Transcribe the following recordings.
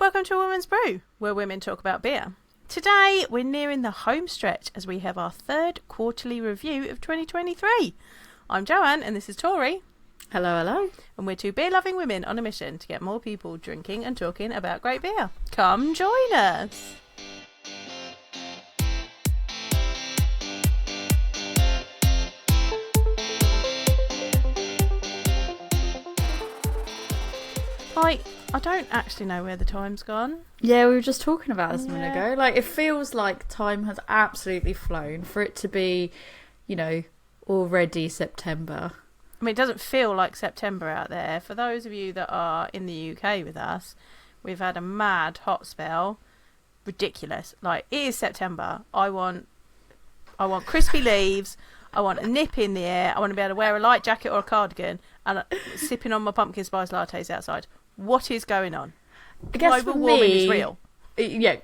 Welcome to A Woman's Brew, where women talk about beer. Today, we're nearing the home stretch as we have our third quarterly review of 2023. I'm Joanne, and this is Tori. Hello, hello. And we're two beer-loving women on a mission to get more people drinking and talking about great beer. Come join us. I don't actually know where the time's gone. Yeah, we were just talking about this a minute ago. Like, it feels like time has absolutely flown for it to be, already September. I mean, it doesn't feel like September out there. For those of you that are in the UK with us, we've had a mad hot spell. Ridiculous. Like, it is September. I want crispy leaves. I want a nip in the air. I want to be able to wear a light jacket or a cardigan and sipping on my pumpkin spice lattes outside. What is going on? I guess global warming is real. Yeah,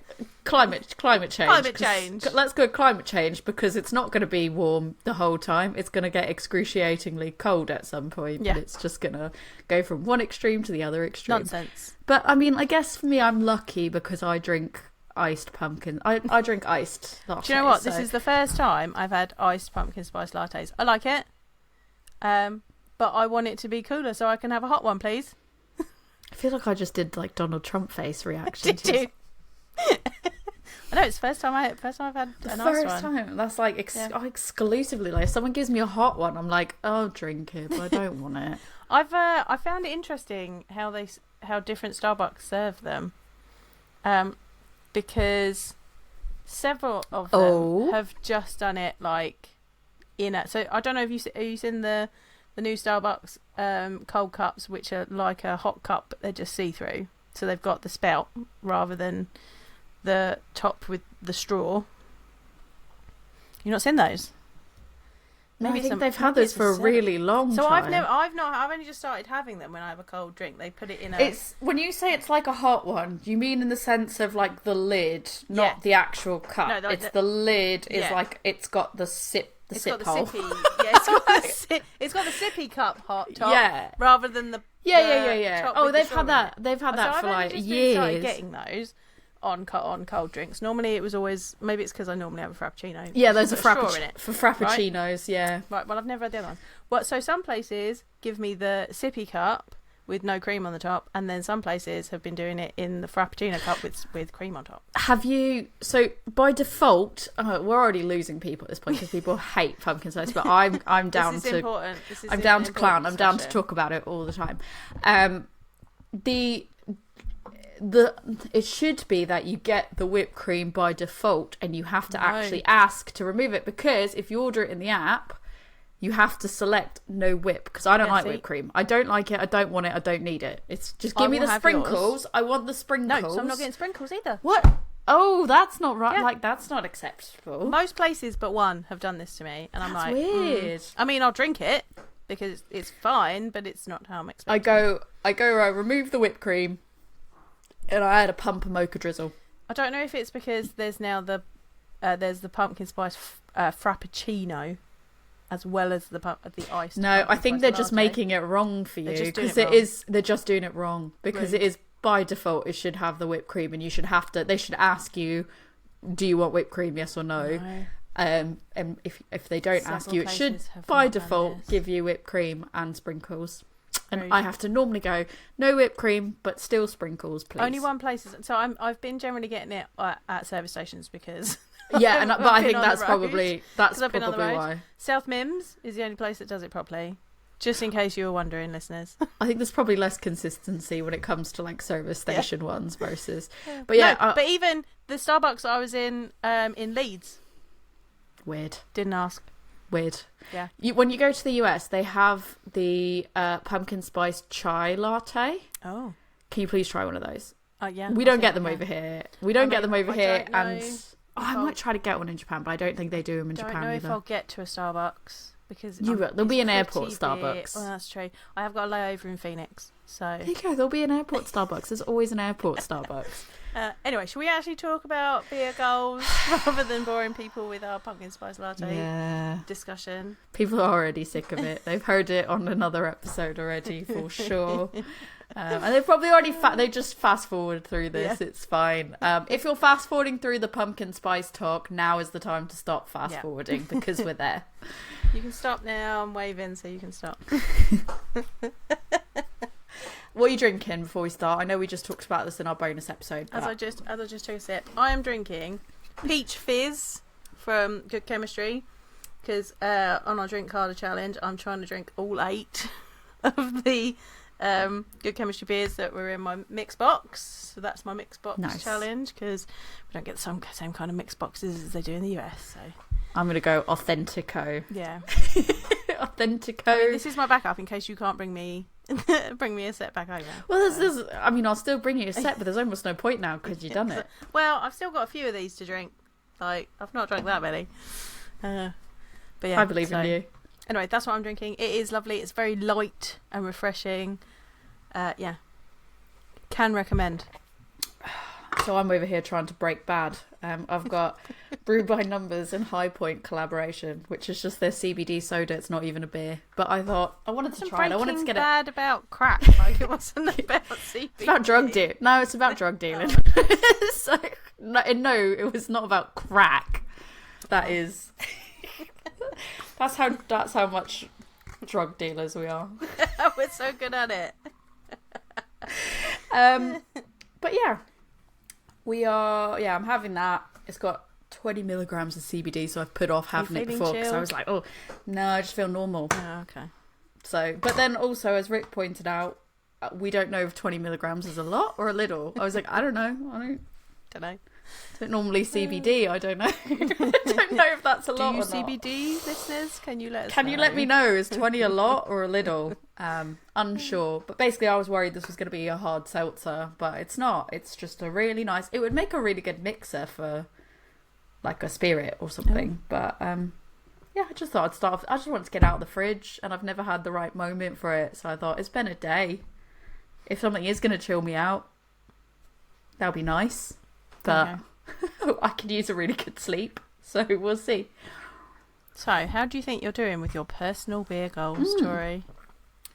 climate change. Climate change. Let's go climate change, because it's not going to be warm the whole time. It's going to get excruciatingly cold at some point. Yeah. And it's just going to go from one extreme to the other extreme. Nonsense. But I mean, I guess for me, I'm lucky because I drink iced pumpkin. I drink iced lattes. Do you know what? This is the first time I've had iced pumpkin spice lattes. I like it. But I want it to be cooler so I can have a hot one, please. I feel like I just did like Donald Trump face reaction. Did you? I know, it's the first time I've had a nice one. First time. That's like exclusively. Like, if someone gives me a hot one, I'm like, I'll drink it, but I don't want it. I found it interesting how different Starbucks serve them, because several of them have just done it like in a. So I don't know if are you seen the new Starbucks cold cups, which are like a hot cup, but they're just see-through. So they've got the spout rather than the top with the straw. You've not seen those? No, I think they've had those for a really long time. So I've only just started having them when I have a cold drink. They put it in a... It's, when you say it's like a hot one, do you mean in the sense of like the lid, not the actual cup? No, the lid is like, it's got the sip hole. It's got the sippy cup hot top rather than the top Oh, with they've the had that. straw. They've had that for like years. I've started getting those on cold drinks. Normally it was always, maybe it's because I normally have a frappuccino. Yeah, those are for frappuccinos. Right? Yeah. Right. Well, I've never had the other ones. Well, so some places give me the sippy cup with no cream on the top, and then some places have been doing it in the frappuccino cup with cream on top. Have you? So by default, we're already losing people at this point because people hate pumpkin spice. But I'm down this is to important. I'm down to clown. I'm down to talk about it all the time. It should be that you get the whipped cream by default, and you have to actually ask to remove it, because if you order it in the app, you have to select no whip, because I don't like whipped cream. I don't like it. I don't want it. I don't need it. It's just give me the sprinkles. Yours. I want the sprinkles. No, so I'm not getting sprinkles either. What? Oh, that's not right. Yeah. Like, that's not acceptable. Most places but one have done this to me, and I'm like, weird. I mean, I'll drink it because it's fine, but it's not how I'm expecting. I go remove the whipped cream, and I add a pump of mocha drizzle. I don't know if it's because there's now there's the pumpkin spice frappuccino, as well as the ice. No, I think they're just making it wrong for you, because they're just doing it wrong, because it is by default it should have the whipped cream, and they should ask you, do you want whipped cream, yes or no? And if they don't ask you, it should by default give you whipped cream and sprinkles. And I have to normally go, no whipped cream, but still sprinkles, please. Only one place. So I've been generally getting it at service stations because... Yeah, but I think that's probably why. South Mims is the only place that does it properly. Just in case you were wondering, listeners. I think there's probably less consistency when it comes to like service station ones versus... But but even the Starbucks I was in Leeds. Weird. Didn't ask. Weird. Yeah. When you go to the US, they have the pumpkin spice chai latte. Oh. Can you please try one of those? Yeah. We don't get them over here. And I might try to get one in Japan, but I don't think they do them in Japan either. I don't know if I'll get to a Starbucks, because there'll be an airport Starbucks. Oh, that's true. I have got a layover in Phoenix, so there you go. There'll be an airport Starbucks. There's always an airport Starbucks. Anyway, should we actually talk about beer goals rather than boring people with our pumpkin spice latte discussion? People are already sick of it. They've heard it on another episode already, for sure. And they've probably already they just fast forward through this. It's fine. If you're fast forwarding through the pumpkin spice talk, now is the time to stop fast forwarding because we're there. You can stop now. I'm waving, so you can stop. What are you drinking before we start? I know we just talked about this in our bonus episode. As I just took a sip, I am drinking peach fizz from Good Chemistry because on our drink carder challenge, I'm trying to drink all 8 of the Good Chemistry beers that were in my mix box. So that's my mix box challenge because we don't get the same kind of mix boxes as they do in the US. So I'm going to go Authentico. Yeah. Authentico. I mean, this is my backup in case you can't bring me a set back over. Well, there's I'll still bring you a set, but there's almost no point now because you've done it. Well, I've still got a few of these to drink. Like, I've not drank that many. But yeah. I believe in you. Anyway, that's what I'm drinking. It is lovely. It's very light and refreshing. Yeah. Can recommend. So I'm over here trying to break bad. I've got Brew by Numbers and High Point collaboration, which is just their CBD soda. It's not even a beer. But I thought I wanted to try it. I wanted to get it. Bad about crack, like it wasn't about CBD. It's about drug dealing. No, it's about drug dealing. So no, it was not about crack. That is. That's how much drug dealers we are. We're so good at it. But yeah. We are, I'm having that. It's got 20 milligrams of CBD, so I've put off having it before because I was like, oh, no, I just feel normal. Oh, okay. So, but then also, as Rick pointed out, we don't know if 20 milligrams is a lot or a little. I was like, I don't know. I don't know. Don't normally CBD. I don't know. I don't know if that's a lot or not. CBD listeners? Can you let us know? Can you let me know? Is 20 a lot or a little? Unsure. But basically, I was worried this was going to be a hard seltzer, but it's not. It's just a really nice. It would make a really good mixer for like a spirit or something. But yeah, I just thought I'd start off. I just wanted to get out of the fridge, and I've never had the right moment for it. So I thought it's been a day. If something is going to chill me out, that'll be nice. But I could use a really good sleep, so we'll see. So, how do you think you're doing with your personal beer goals, Tori?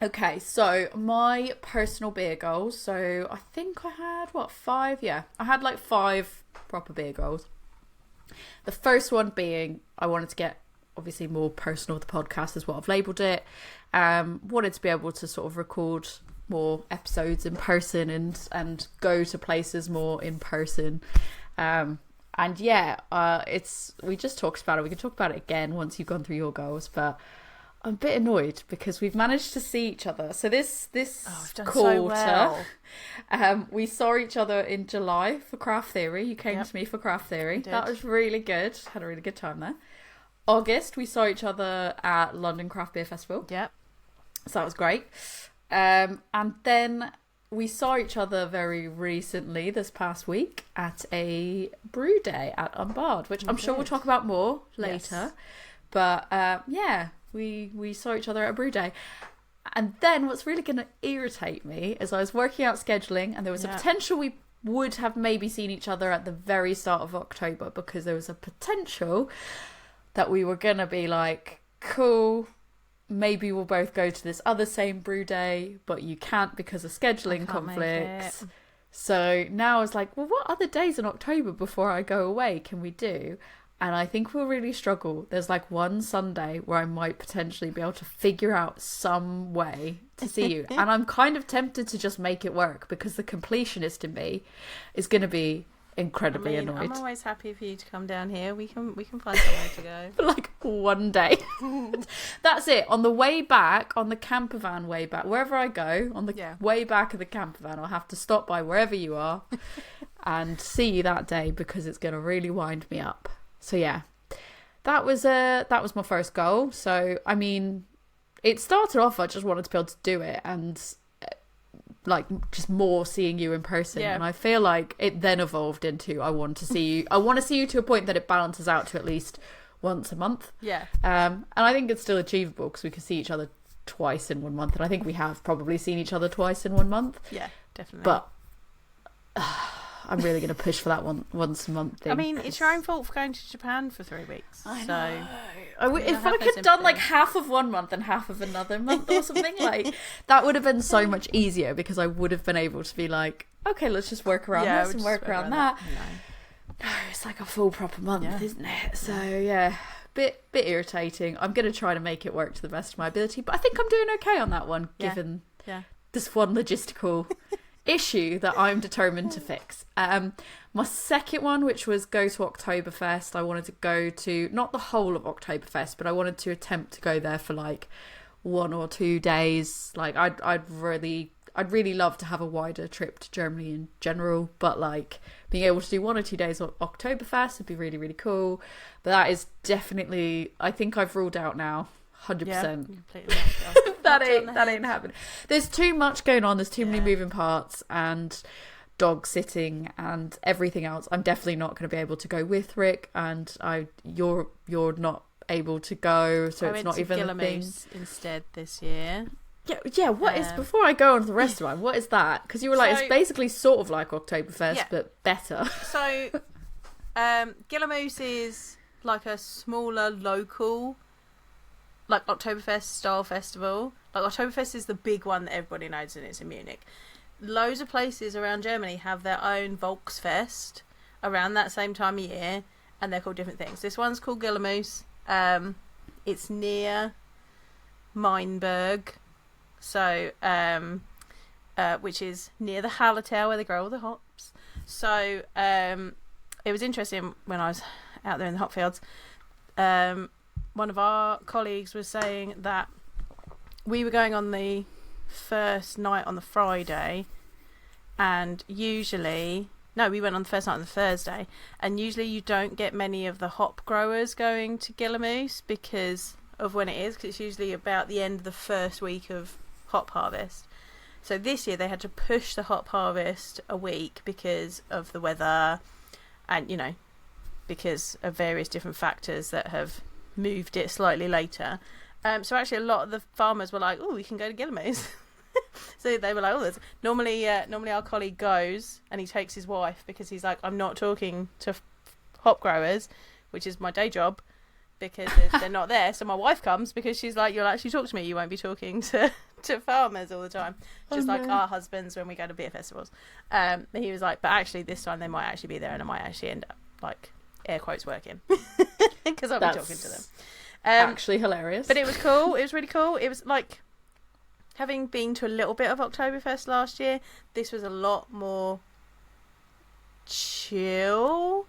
Okay, so my personal beer goals. So I think I had 5? Yeah, I had like 5 proper beer goals. The first one being I wanted to get obviously more personal with the podcast, is what I've labelled it. Wanted to be able to sort of record more episodes in person and go to places more in person. And yeah, we just talked about it. We can talk about it again once you've gone through your goals, but I'm a bit annoyed because we've managed to see each other. So this quarter, so well. We saw each other in July for Craft Theory. You came to me for Craft Theory. That was really good. Had a really good time there. August, we saw each other at London Craft Beer Festival. Yep. So that was great. And then we saw each other very recently this past week at a brew day at Unbarred, which I'm sure we'll talk about more later. Yes. But yeah, we saw each other at a brew day. And then what's really going to irritate me is I was working out scheduling, and there was a potential we would have maybe seen each other at the very start of October, because there was a potential that we were going to be like, cool, maybe we'll both go to this other same brew day, but you can't because of scheduling conflicts. So now I was like, well, what other days in October before I go away can we do? And I think we'll really struggle. There's like one Sunday where I might potentially be able to figure out some way to see you. And I'm kind of tempted to just make it work, because the completionist in me is going to be incredibly annoyed. I'm always happy for you to come down here. We can find somewhere to go. For like one day. That's it. On the way back, on the camper van way back, wherever I go, on the way back of the camper van, I'll have to stop by wherever you are and see you that day, because it's going to really wind me up. So yeah, that was my first goal. So I mean, it started off I just wanted to be able to do it, and like just more seeing you in person. And I feel like it then evolved into I want to see you to a point that it balances out to at least once a month. And I think it's still achievable, because we can see each other twice in 1 month, and I think we have probably seen each other twice in 1 month. Yeah, definitely. But I'm really going to push for that once a month thing. I mean, it's your own fault for going to Japan for 3 weeks. I know. if I could done like half of one month and half of another month or something, like that would have been so much easier, because I would have been able to be like, okay, let's just work around this and work around that. No, it's like a full proper month, isn't it? So yeah, bit irritating. I'm gonna try to make it work to the best of my ability, but I think I'm doing okay on that one, given this one logistical issue that I'm determined to fix. My second one, which was go to Oktoberfest, I wanted to go to not the whole of Oktoberfest, but I wanted to attempt to go there for like 1 or 2 days. Like I'd really love to have a wider trip to Germany in general, but like being able to do 1 or 2 days of Oktoberfest would be really, really cool. But that is definitely, I think I've ruled out now 100%. That ain't happening. There's too much going on. There's too many moving parts and dog sitting and everything else. I'm definitely not going to be able to go with Rick, and you're not able to go, so it's not even a thing. Instead this year. Yeah. What is, before I go on to the rest of it, what is that? Because you were like, it's basically sort of like Oktoberfest, but better. So, Gillermoose is like a smaller local, like Oktoberfest style festival. Like Oktoberfest is the big one that everybody knows, and it's in Munich. Loads of places around Germany have their own Volksfest around that same time of year, and they're called different things. This one's called Gillermoose. It's near Meinberg, so which is near the Hallertau where they grow all the hops. So it was interesting when I was out there in the hop fields. One of our colleagues was saying that we were going on the first night on the Friday, and we went on the first night on the Thursday, and usually you don't get many of the hop growers going to Gillermoose because of when it is, because it's usually about the end of the first week of hop harvest. So this year they had to push the hop harvest a week because of the weather and because of various different factors that have moved it slightly later. So actually a lot of the farmers were like, oh, we can go to Gillermoose. So they were like, oh, normally our colleague goes and he takes his wife, because he's like, I'm not talking to hop growers, which is my day job, because they're not there. So my wife comes because she's like, you'll actually talk to me. You won't be talking to farmers all the time. Just like our husbands when we go to beer festivals. He was like, but actually this time they might actually be there, and I might actually end up like air quotes working because I'll be talking to them. Actually hilarious. But it was cool. It was really cool. It was like, having been to a little bit of Oktoberfest last year, this was a lot more chill.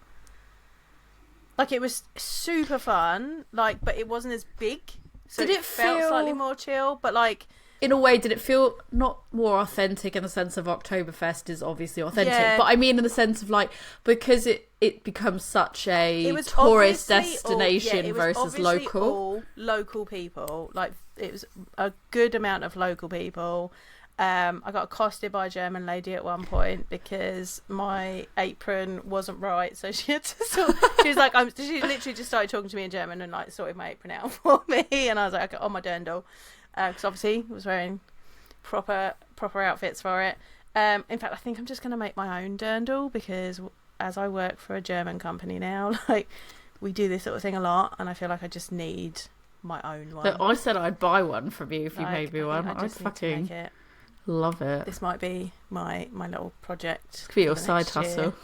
Like, it was super fun, like, but it wasn't as big. So it felt slightly more chill, but like, in a way, did it feel not more authentic in the sense of Oktoberfest is obviously authentic, but I mean in the sense of like, because it becomes such a tourist destination versus local. All local people, like it was a good amount of local people. I got accosted by a German lady at one point because my apron wasn't right, so she had to she was like, she literally just started talking to me in German and like sorted my apron out for me, and I was like, okay, on my dirndl. Because obviously I was wearing proper outfits for it. In fact, I think I'm just going to make my own dirndl, because as I work for a German company now, like, we do this sort of thing a lot, and I feel like I just need my own one. But I said I'd buy one from you if you made me one. I'd fucking love it. This might be my little project. It could be your side hustle.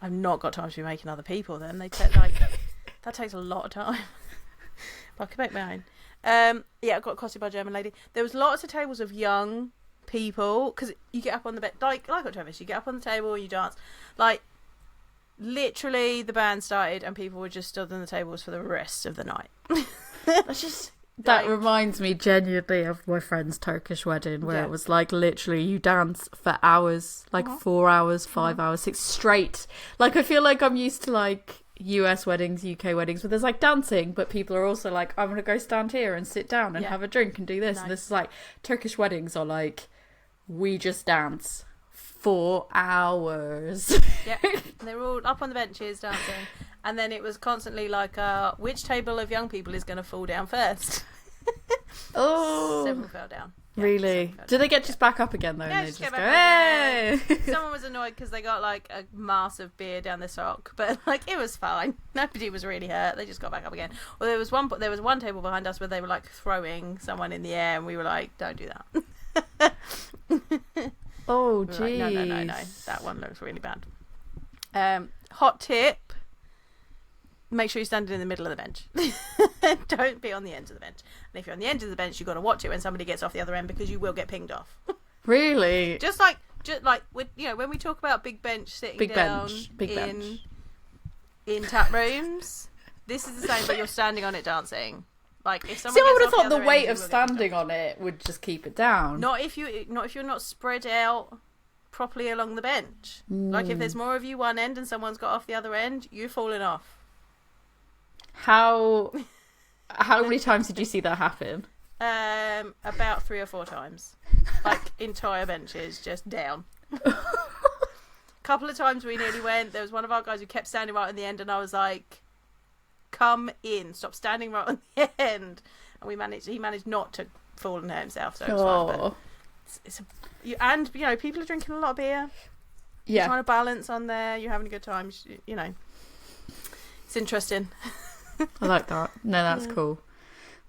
I've not got time to be making other people then. They take like that takes a lot of time. But I could make my own. I got accosted by a German lady. There was lots of tables of young people, because you get up on the bed, like October, you get up on the table, you dance. Like, literally, the band started and people were just stood on the tables for the rest of the night. That reminds me genuinely of my friend's Turkish wedding, where it was like literally you dance for hours, like 4 hours, 5 hours, 6 straight. Like, I feel like I'm used to like US weddings, UK weddings, where there's like dancing, but people are also like, I'm gonna go stand here and sit down and have a drink and do this. Nice. And this is like, Turkish weddings are like, we just dance 4 hours. Yeah, they're all up on the benches dancing, and then it was constantly like, which table of young people is going to fall down first? Oh, several fell down. Yeah, really? Do they get just back up again though? Yeah, and they just just get go, back hey! Someone was annoyed because they got like a mass of beer down their sock, but like it was fine. Nobody was really hurt. They just got back up again. Well, there was one table behind us where they were like throwing someone in the air, and we were like, "Don't do that." Oh, we geez. like, no. That one looks really bad. Hot tip. Make sure you're standing in the middle of the bench. Don't be on the end of the bench. And if you're on the end of the bench, you've got to watch it when somebody gets off the other end because you will get pinged off. Really? Just like with, when we talk about big bench sitting down in tap rooms, this is the same, but you're standing on it dancing. Like if someone I would have gets off thought the other weight end, of standing on it would just keep it down. Not if you're not spread out properly along the bench. Like if there's more of you one end and someone's got off the other end, you're falling off. How many times did you see that happen? About 3 or 4 times. Like entire benches just down. Couple of times we nearly went. There was one of our guys who kept standing right on the end, and I was like, "Come in, stop standing right on the end." And he managed not to fall and hurt himself, so it was fine. But people are drinking a lot of beer. Yeah, you're trying to balance on there. You're having a good time. It's interesting. I like that. No, that's cool.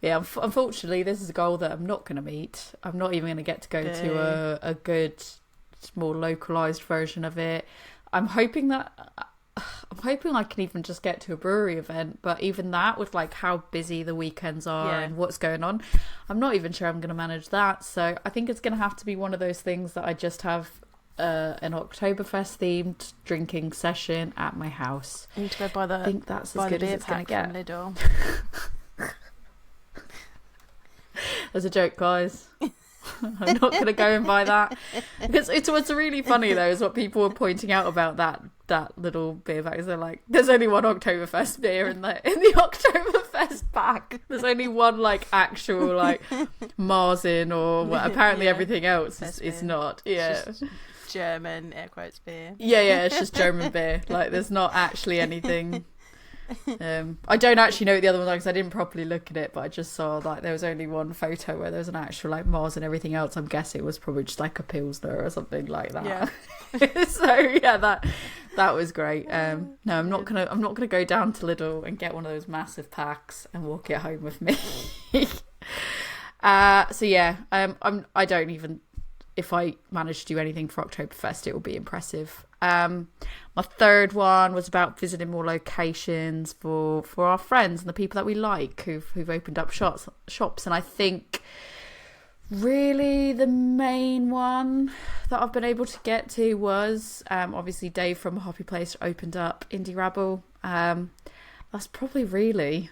Yeah, unfortunately, this is a goal that I'm not going to meet. I'm not even going to get to go to a good, more localised version of it. I'm hoping I can even just get to a brewery event, but even that, with like how busy the weekends are and what's going on, I'm not even sure I'm going to manage that. So I think it's going to have to be one of those things that I just have an Oktoberfest themed drinking session at my house. You need to go I think that's as good as it's going to get. Lidl. As a joke, guys. I'm not going to go and buy that. Because what's really funny though is what people were pointing out about that little beer pack. They're like, there's only one Oktoberfest beer in the Oktoberfest pack. There's only one like actual like Marzen or apparently everything else is not. Yeah. It's just German air quotes beer. Yeah, it's just German beer. Like there's not actually anything. I don't actually know what the other ones are because I didn't properly look at it, but I just saw like there was only one photo where there was an actual like Mars and everything else. I'm guessing it was probably just like a Pilsner or something like that. Yeah. So yeah, that was great. No, I'm not gonna go down to Lidl and get one of those massive packs and walk it home with me. So yeah, I don't even, if I manage to do anything for Oktoberfest, it will be impressive. My third one was about visiting more locations for our friends and the people that we like who've opened up shops. And I think really the main one that I've been able to get to was obviously Dave from A Hoppy Place opened up Indie Rabble. That's probably really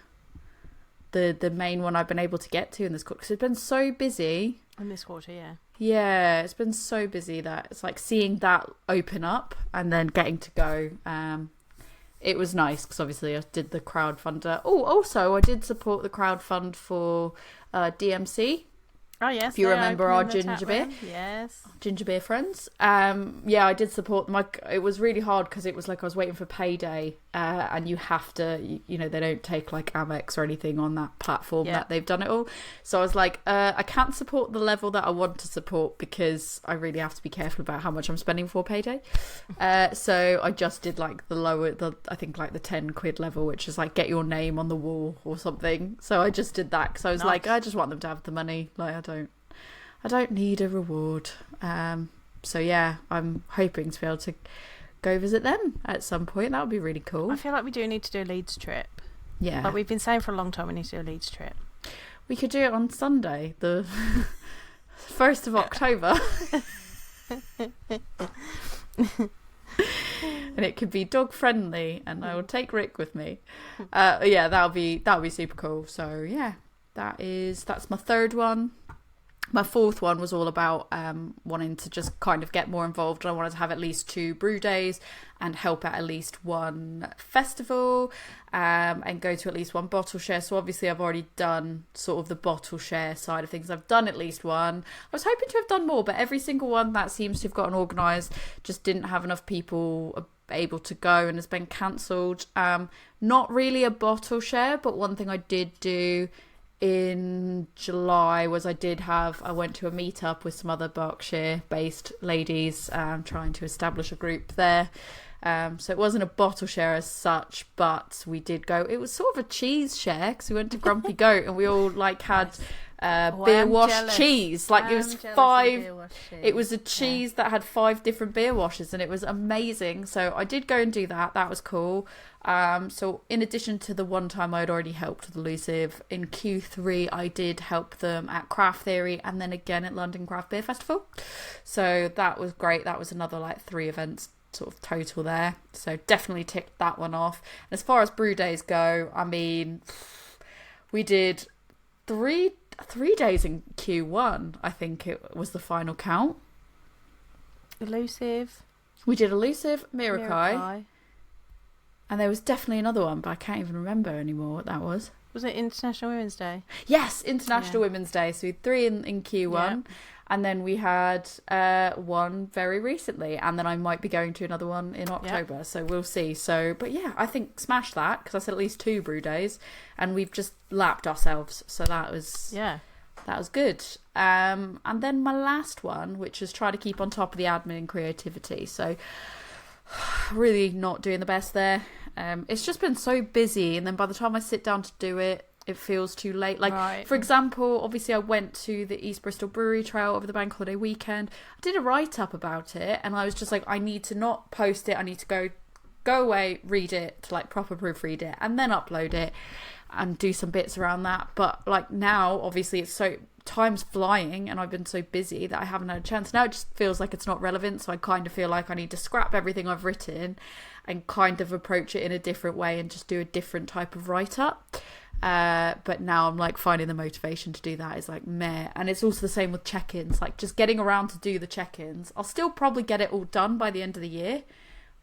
the main one I've been able to get to in this quarter because it's been so busy. In this quarter, yeah, it's been so busy that it's like seeing that open up and then getting to go. It was nice because obviously I did the crowdfunder. Oh, also I did support the crowdfund for DMC. Oh yes, if you remember our ginger beer, ginger beer friends. Yeah, I did support them. It was really hard because it was like I was waiting for payday, and you have to, they don't take like Amex or anything on that platform that they've done it all. So I was like, I can't support the level that I want to support because I really have to be careful about how much I'm spending for payday. So I just did like I think like the 10 quid level, which is like get your name on the wall or something. So I just did that because I was like, I just want them to have the money. Like I don't need a reward. So yeah, I'm hoping to be able to go visit them at some point. That would be really cool. I feel like we do need to do a Leeds trip. Yeah. Like we've been saying for a long time we need to do a Leeds trip. We could do it on Sunday, the 1st of October. And it could be dog friendly and I will take Rick with me. Yeah, that'll be super cool. So yeah, that's my third one. My fourth one was all about wanting to just kind of get more involved. I wanted to have at least 2 brew days and help at least 1 festival and go to at least 1 bottle share. So obviously I've already done sort of the bottle share side of things. I've done at least 1. I was hoping to have done more, but every single one that seems to have gotten organised just didn't have enough people able to go and has been cancelled. Not really a bottle share, but one thing I did do in July was I went to a meetup with some other Berkshire-based ladies, trying to establish a group there. So it wasn't a bottle share as such, but we did go. It was sort of a cheese share because we went to Grumpy Goat and we all like had beer wash cheese. Like it was 5. It was a cheese that had 5 different beer washes, and it was amazing. So I did go and do that. That was cool. So in addition to the one time I'd already helped with Elusive, in Q3 I did help them at Craft Theory and then again at London Craft Beer Festival. So that was great. That was another like 3 events sort of total there. So definitely ticked that one off. And as far as brew days go, I mean, we did 3 days in Q1. I think it was the final count. Elusive. We did Elusive, Mirakai. And there was definitely another one, but I can't even remember anymore what that was. Was it International Women's Day? Yes, International Women's Day. So we had 3 in Q1. Yeah. And then we had one very recently. And then I might be going to another one in October. Yep. So we'll see. So, but yeah, I think smash that. Because I said at least 2 brew days. And we've just lapped ourselves. So that was... Yeah. That was good. And then my last one, which is try to keep on top of the admin and creativity. So... really not doing the best there. It's just been so busy, and then by the time I sit down to do it, it feels too late. Like, for example, obviously I went to the East Bristol Brewery Trail over the bank holiday weekend. I did a write-up about it, and I was just like, I need to not post it. I need to go away, read it, to like proper proofread it, and then upload it and do some bits around that. But like now, obviously it's so... time's flying and I've been so busy that I haven't had a chance. Now it just feels like it's not relevant, so I kind of feel like I need to scrap everything I've written and kind of approach it in a different way and just do a different type of write-up. But now I'm like finding the motivation to do that is like meh. And it's also the same with check-ins, like just getting around to do the check-ins. I'll still probably get it all done by the end of the year,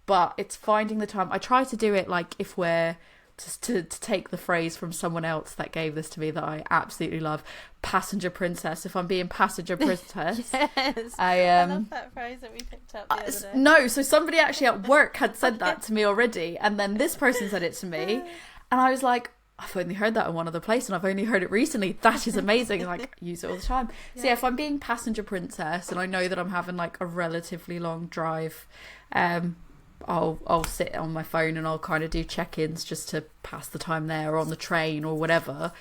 but it's finding the time. I try to do it like if we're just to take the phrase from someone else that gave this to me that I absolutely love, passenger princess. If I'm being passenger princess. Yes. I love that phrase that we picked up the other day. No, so somebody actually at work had said that to me already, and then this person said it to me, and I was like, I've only heard that in one other place and I've only heard it recently. That is amazing. Like, I use it all the time. Yeah. So yeah, if I'm being passenger princess and I know that I'm having like a relatively long drive, I'll sit on my phone and I'll kind of do check-ins just to pass the time there, or on the train or whatever.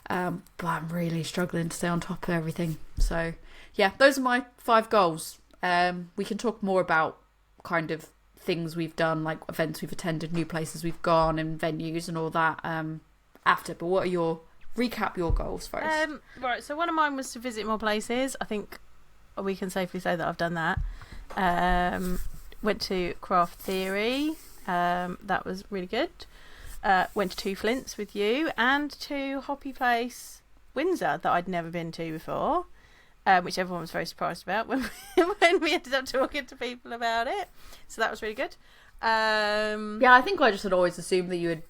But I'm really struggling to stay on top of everything. So yeah, those are my 5 goals. We can talk more about kind of things we've done, like events we've attended, new places we've gone, and venues and all that after. But what are recap your goals first? Right, so one of mine was to visit more places. I think we can safely say that I've done that. Went to Craft Theory. That was really good. Went to 2 Flints with you, and to Hoppy Place Windsor that I'd never been to before, which everyone was very surprised about when we ended up talking to people about it. So that was really good. Yeah, I think I just had always assumed that you had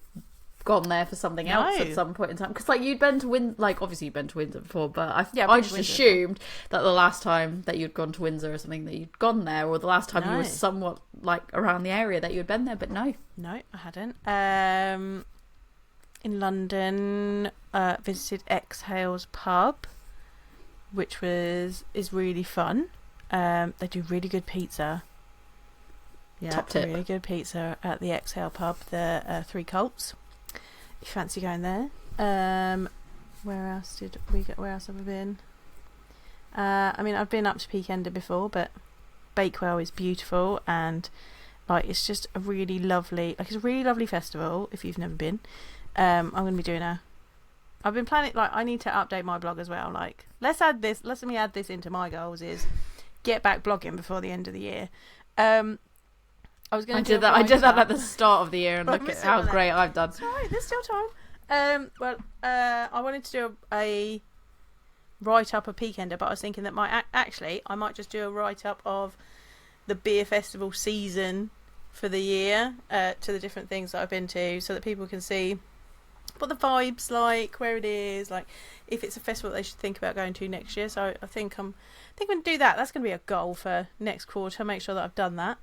gone there for something else at some point in time, because like you'd been to obviously you'd been to Windsor before, but I just assumed that the last time that you'd gone to Windsor or something that you'd gone there, or the last time you were somewhat like around the area that you had been there, but no I hadn't. In London, visited Exhale's pub, which is really fun. They do really good pizza. Yeah, top tip. Really good pizza at the Exhale pub, the 3 Colts. If you fancy going there. Where else did we go? Where else have I been? I mean, I've been up to Peak Ender before, but Bakewell is beautiful, and like it's just a really lovely, like it's a really lovely festival. If you've never been, I'm going to be doing I've been planning, like I need to update my blog as well. Like let me add this into my goals, is get back blogging before the end of the year. I did that at the start of the year, and look at how great I've done. Sorry, there's still time. I wanted to do a write-up of Peakender, but I was thinking that I might just do a write-up of the beer festival season for the year, to the different things that I've been to, so that people can see what the vibe's like, where it is, like if it's a festival that they should think about going to next year. So I think I'm going to do that. That's going to be a goal for next quarter. Make sure that I've done that.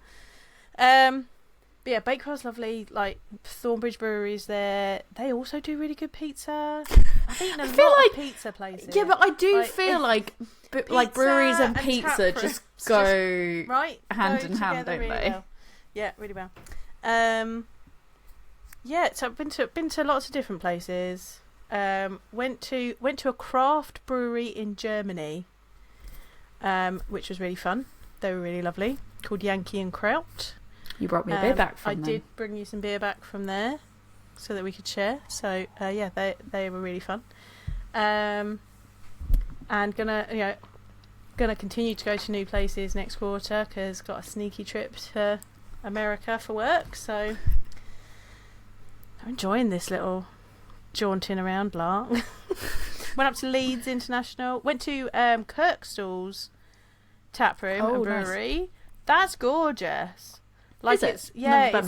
But yeah, Bakerell's lovely. Like Thornbridge Brewery's there. They also do really good pizza. I've eaten a lot of pizza places. Yeah, but I do feel like breweries and pizza just go hand in hand, don't they? Well. Yeah, really well. Yeah, so I've been to lots of different places. Went to a craft brewery in Germany, which was really fun. They were really lovely. Called Yankee and Kraut. You brought me a beer back from them. I did bring you some beer back from there, so that we could share. So yeah, they were really fun. And gonna continue to go to new places next quarter because got a sneaky trip to America for work. So I'm enjoying this little jaunting around lark. Went up to Leeds International. Went to Kirkstall's tap room and brewery. Nice. That's gorgeous. Like it's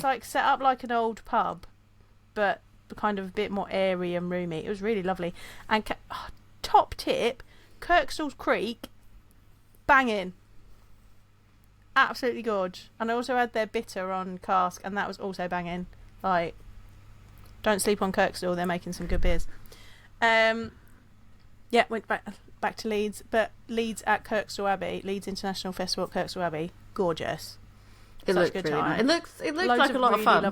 like set up like an old pub, but kind of a bit more airy and roomy. It was really lovely. And top tip, Kirkstall's Creek, banging, absolutely gorge. And I also had their bitter on cask, and that was also banging. Like, don't sleep on Kirkstall; they're making some good beers. Yeah, went back to Leeds, but Leeds at Kirkstall Abbey, Leeds International Festival at Kirkstall Abbey, gorgeous. It looked really nice. It looked like a lot of fun.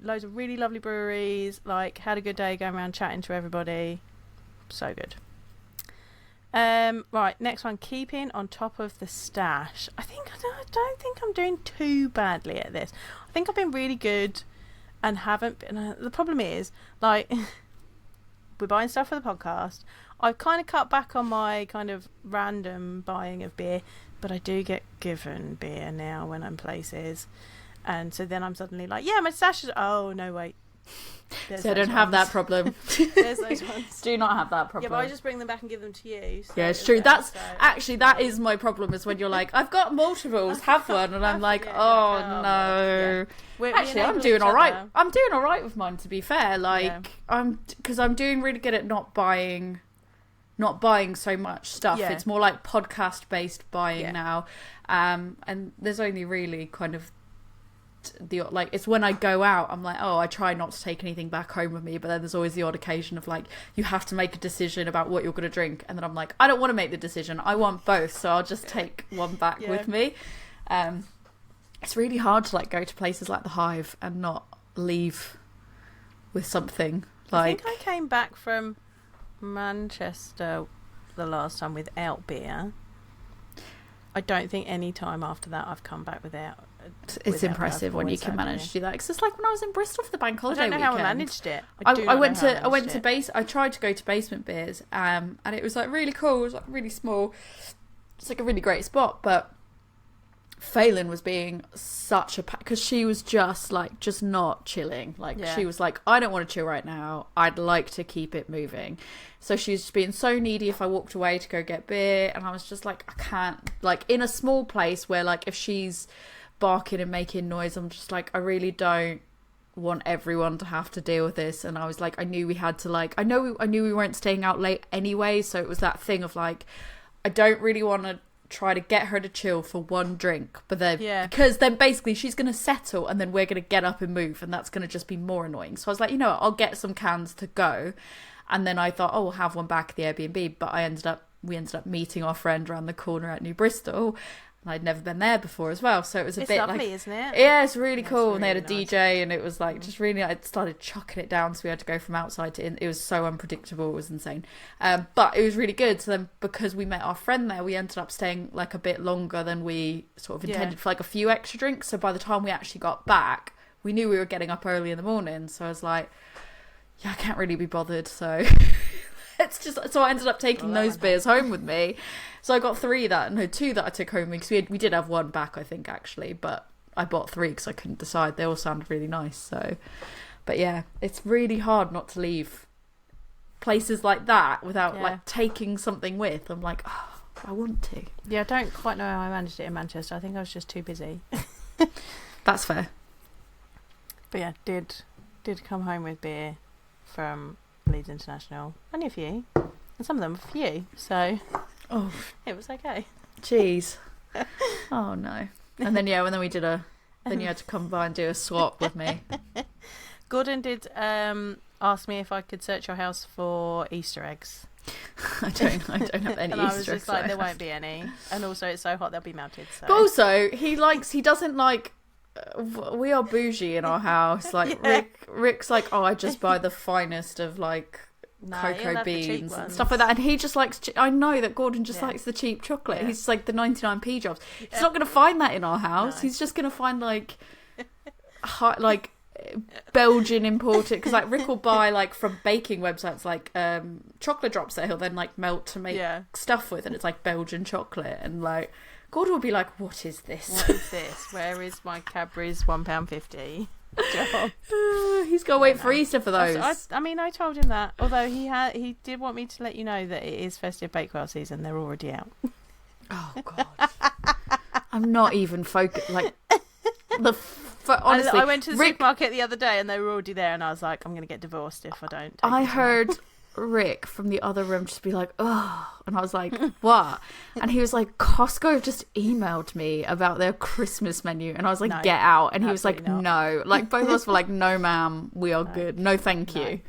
Loads of really lovely breweries. Like, had a good day going around chatting to everybody. So good. Right, next one. Keeping on top of the stash. I don't think I'm doing too badly at this. I think I've been really good and haven't been. The problem is, like, we're buying stuff for the podcast. I've kind of cut back on my kind of random buying of beer. But I do get given beer now when I'm places. And so then I'm suddenly like, yeah, my stash is... Oh, no, wait. So I don't have that problem. There's those ones. Do not have that problem. Yeah, but I just bring them back and give them to you. So yeah, it's true. That is my problem, is when you're like, I've got multiples, have one. And I'm like, no. Yeah. Actually, I'm doing all right. I'm doing all right with mine, to be fair. Like, because I'm doing really good at not buying so much stuff. It's more like podcast based buying now, and there's only really kind of it's when I go out, I'm like, I try not to take anything back home with me, but then there's always the odd occasion of like, you have to make a decision about what you're going to drink, and then I'm like, I don't want to make the decision, I want both, so I'll just take one back with me. It's really hard to like go to places like the Hive and not leave with something. Like, I think I came back from Manchester the last time without beer. I don't think any time after that I've come back without. It's impressive when you can manage to do that, because it's like when I was in Bristol for the bank holiday weekend. I don't know how I managed it. I tried to go to Basement Beers, and it was like really cool. It was like really small. It's like a really great spot, but Phelan was being such a because she was just not chilling. She was like, I don't want to chill right now, I'd like to keep it moving. So she was just being so needy if I walked away to go get beer, and I was just like, I can't, like, in a small place where like if she's barking and making noise, I'm just like, I really don't want everyone to have to deal with this. And I was like, I knew we had to, like, I knew we weren't staying out late anyway, so it was that thing of like, I don't really want to try to get her to chill for one drink, but then because then basically she's going to settle and then we're going to get up and move, and that's going to just be more annoying. So I was like, you know what, I'll get some cans to go, and then I thought, we'll have one back at the Airbnb. But we ended up meeting our friend around the corner at New Bristol, and I'd never been there before as well, so it was a bit lovely, like, isn't it? Yeah, it's really cool. Really, and they had a nice DJ, and it was like just really, I started chucking it down, so we had to go from outside to in. It was so unpredictable, it was insane, but it was really good. So then, because we met our friend there, we ended up staying like a bit longer than we sort of intended, for like a few extra drinks. So by the time we actually got back, we knew we were getting up early in the morning, so I was like, yeah, I can't really be bothered, so so I ended up taking those beers home with me. So I got two that I took home, because we did have one back, I think, actually, but I bought three because I couldn't decide. They all sounded really nice. So, but yeah, it's really hard not to leave places like that without like taking something with. I'm like, I want to. Yeah, I don't quite know how I managed it in Manchester. I think I was just too busy. That's fair. But yeah, did come home with beer from Leeds International. Only a few, and some of them for you, so it was okay. Jeez. Oh no. And then and then we did a Then you had to come by and do a swap with me. Gordon did ask me if I could search your house for Easter eggs. I don't have any Easter eggs. And I was just like, there won't be any. And also, it's so hot they'll be melted. So. But also, he doesn't like. We are bougie in our house. Like Rick's like, oh, I just buy the finest of like cocoa beans and stuff like that, and he just likes. I know that Gordon just likes the cheap chocolate. Yeah. He's just like the 99p jobs. He's not going to find that in our house. No. He's just going to find like Belgian imported, because like Rick will buy like from baking websites like chocolate drops that he'll then like melt to make stuff with, and it's like Belgian chocolate, and like Gordon will be like, what is this? What is this? Where is my Cadbury's £1.50 job? He's got to wait for Easter for those. I told him that, although he did want me to let you know that it is festive bakewell season. They're already out. Oh God. I'm not even focused. Like honestly, I went to the supermarket the other day and they were already there, and I was like, I'm going to get divorced if I don't. I heard Rick from the other room just be like, oh, and I was like, what? And he was like, Costco have just emailed me about their Christmas menu, and I was like, no, get out. And he was like, not. No. Like both of us were like, no, ma'am, we are good. No, thank you.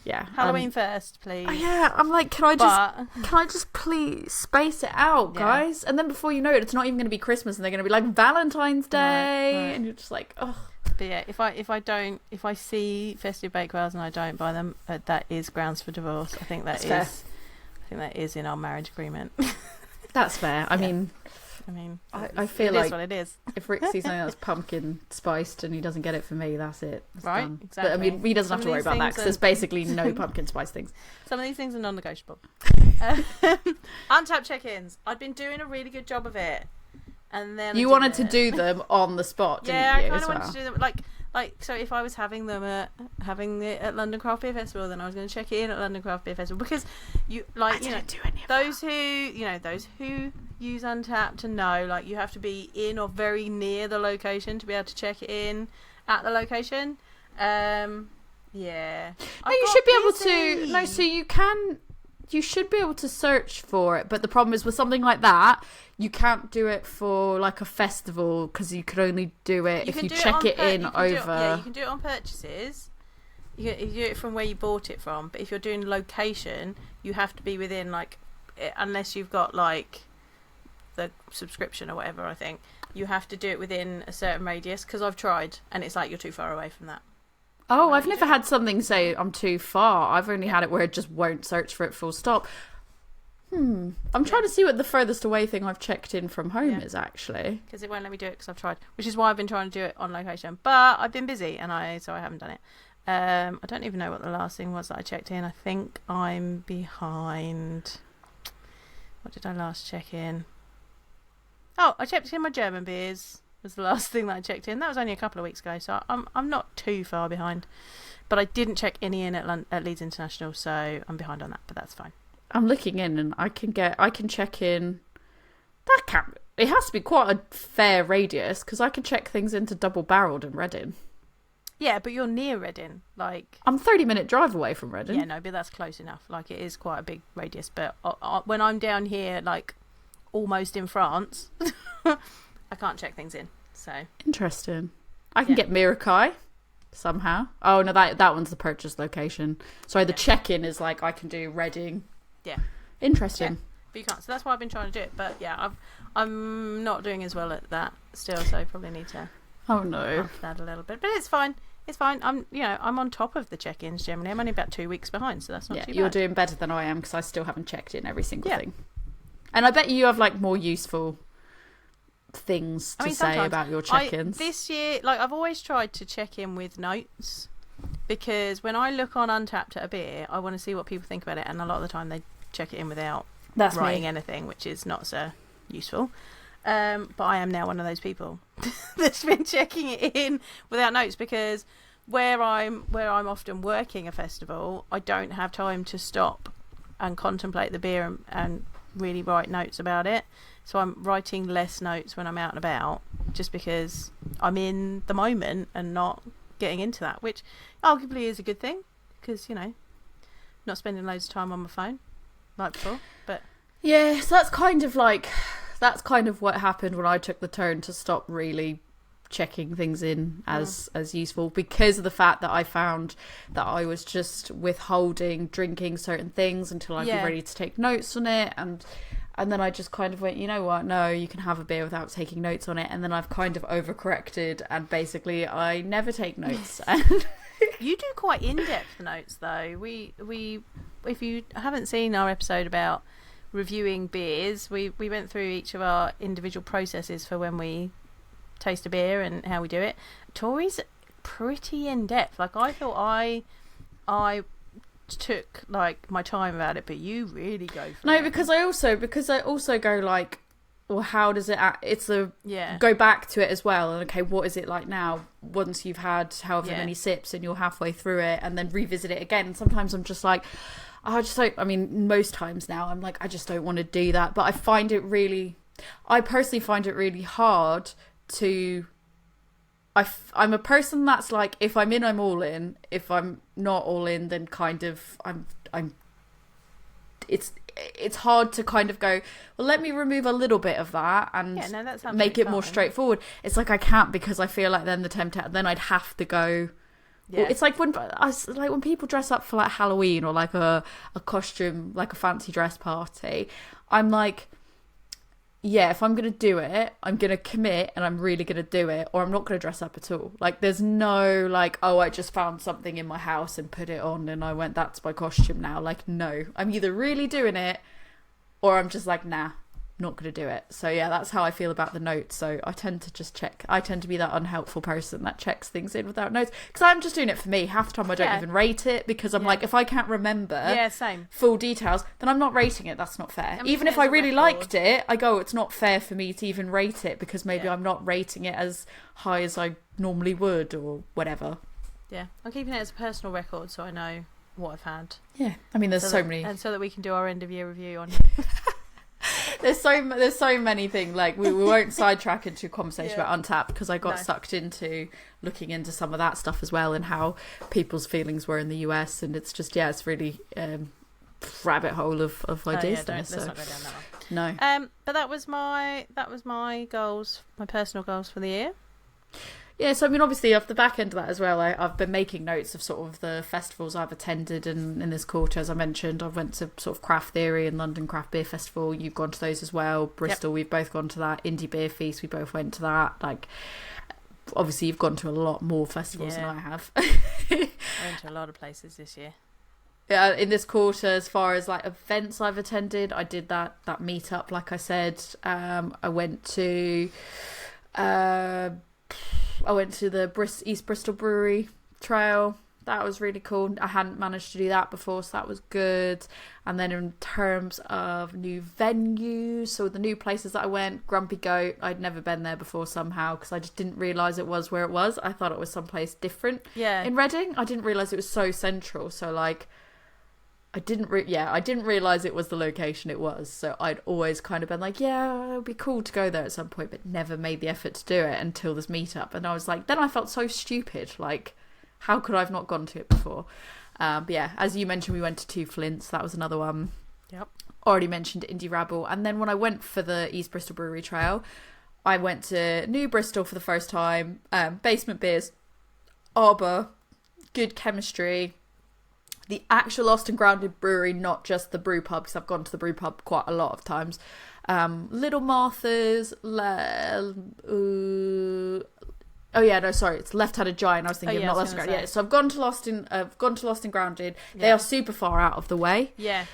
Yeah. Halloween first, please. Yeah, I'm like, can I just please space it out, guys? And then before you know it, it's not even going to be Christmas, and they're going to be like Valentine's Day, and you're just like, oh. But yeah, if I see festive bakewells and I don't buy them, that is grounds for divorce. I think that is in our marriage agreement. That's fair. I mean, I feel like it is what it is. If Rick sees something that's pumpkin spiced and he doesn't get it for me, that's it. It's right, done. exactly. But I mean, he doesn't have to worry about that because there's basically no pumpkin spice things. Some of these things are non-negotiable. Untapped check-ins. I'd been doing a really good job of it. And then you wanted to do them on the spot, didn't you? Yeah, I kind of wanted to do them like so. If I was having it at London Craft Beer Festival, then I was going to check it in at London Craft Beer Festival, because those who use Untapped to know, like, you have to be in or very near the location to be able to check it in at the location. Yeah. No, you should be able to. No, so you can. You should be able to search for it, but the problem is with something like that, you can't do it for like a festival, because you could only do it if you check it in over. You can do it on purchases. You do it from where you bought it from, but if you're doing location, you have to be within, like, unless you've got like the subscription or whatever, I think you have to do it within a certain radius, because I've tried and it's like you're too far away from that. Oh, I've never had something say I'm too far. I've only had it where it just won't search for it full stop. I'm trying to see what the furthest away thing I've checked in from home is, actually. Because it won't let me do it, because I've tried. Which is why I've been trying to do it on location. But I've been busy, so I haven't done it. I don't even know what the last thing was that I checked in. I think I'm behind. What did I last check in? Oh, I checked in my German beers. Was the last thing that I checked in. That was only a couple of weeks ago, so I'm not too far behind. But I didn't check any in at Leeds International, so I'm behind on that, but that's fine. I'm looking in, and I can check in. It has to be quite a fair radius, because I can check things into Double Barreled in Reading. Yeah, but you're near Reading. Like, I'm 30-minute drive away from Reading. Yeah, no, but that's close enough. Like, it is quite a big radius. But when I'm down here, like, almost in France, I can't check things in. So interesting. I can get Mirakai somehow. Oh no, that one's the purchase location. Sorry, the check-in is like I can do Reading. Yeah. Interesting. Yeah. But you can't. So that's why I've been trying to do it. But yeah, I'm not doing as well at that still. So I probably need to. Oh no. Up that a little bit, but it's fine. It's fine. I'm on top of the check-ins generally. I'm only about 2 weeks behind, so that's not too bad. You're doing better than I am, because I still haven't checked in every single thing. And I bet you have like more useful things to say about your check-ins. This year, like, I've always tried to check in with notes, because when I look on Untapped at a beer, I want to see what people think about it, and a lot of the time they check it in without writing anything, which is not so useful. But I am now one of those people that's been checking it in without notes, because where I'm often working a festival, I don't have time to stop and contemplate the beer and really write notes about it. So I'm writing less notes when I'm out and about, just because I'm in the moment and not getting into that, which arguably is a good thing, because, not spending loads of time on my phone like before. But yeah, so that's kind of what happened when I took the turn to stop really checking things in as useful, because of the fact that I found that I was just withholding drinking certain things until I'd be ready to take notes on it, and then I just kind of went, you know what, no, you can have a beer without taking notes on it, and then I've kind of overcorrected, and basically I never take notes. You do quite in-depth notes though. We if you haven't seen our episode about reviewing beers, we went through each of our individual processes for when we taste a beer and how we do it. Tori's pretty in depth. Like, I thought I took like my time about it, but you really go for it. Because I also go like, well, how does it go back to it as well, and okay, what is it like now once you've had however many sips and you're halfway through it, and then revisit it again. And sometimes I'm just like, most times now I'm like, I just don't want to do that. But I personally find it really hard to, I'm a person that's like, if I'm in, I'm all in. If I'm not all in, then kind of it's hard to kind of go, well, let me remove a little bit of that and make it more straightforward. It's like I can't, because I feel like then then I'd have to go. Yeah. Well, it's like when people dress up for like Halloween or like a costume, like a fancy dress party, I'm like, yeah, if I'm going to do it, I'm going to commit and I'm really going to do it, or I'm not going to dress up at all. Like, there's no like, oh, I just found something in my house and put it on and I went, that's my costume now. Like, no, I'm either really doing it or I'm just like, nah, not going to do it. So yeah, that's how I feel about the notes. So I tend to just check. I tend to be that unhelpful person that checks things in without notes, because I'm just doing it for me. Half the time I don't even rate it, because I'm like, if I can't remember full details, then I'm not rating it. That's not fair. Even if I really liked it, I go, it's not fair for me to even rate it, because maybe I'm not rating it as high as I normally would, or whatever. Yeah, I'm keeping it as a personal record so I know what I've had. Yeah, I mean, there's so many, and so that we can do our end of year review on here. There's so many things. Like, we won't sidetrack into a conversation about Untapped, because I got sucked into looking into some of that stuff as well, and how people's feelings were in the US, and it's just it's really rabbit hole of ideas there. Let's not go down that one. No. But that was my goals, my personal goals for the year. Yeah, so I mean, obviously, off the back end of that as well, I've been making notes of sort of the festivals I've attended in this quarter. As I mentioned, I went to sort of Craft Theory and London Craft Beer Festival. You've gone to those as well. Bristol, we've both gone to that. Indie Beer Feast, we both went to that. Like, obviously, you've gone to a lot more festivals than I have. I went to a lot of places this year. Yeah, in this quarter, as far as like events I've attended, I did that meetup, like I said. I went to the East Bristol Brewery Trail. That was really cool. I hadn't managed to do that before, so that was good. And then in terms of new venues, so the new places that I went, Grumpy Goat, I'd never been there before somehow, because I just didn't realise it was where it was. I thought it was someplace different in Reading. I didn't realise it was so central. So like, I didn't realise it was the location it was. So I'd always kind of been like, yeah, it would be cool to go there at some point, but never made the effort to do it until this meetup. And I was like, then I felt so stupid. Like, how could I have not gone to it before? But yeah, as you mentioned, we went to Two Flints. That was another one. Yep. Already mentioned Indie Rabble. And then when I went for the East Bristol Brewery Trail, I went to New Bristol for the first time. Basement Beers, Arbor, good chemistry. The actual Lost and Grounded brewery, not just the brew pub, because I've gone to the brew pub quite a lot of times. Little Martha's, it's Left-Handed Giant. I was thinking of not Lost and Grounded. Yeah, so I've gone to Lost and Grounded. Yeah. They are super far out of the way. Yeah.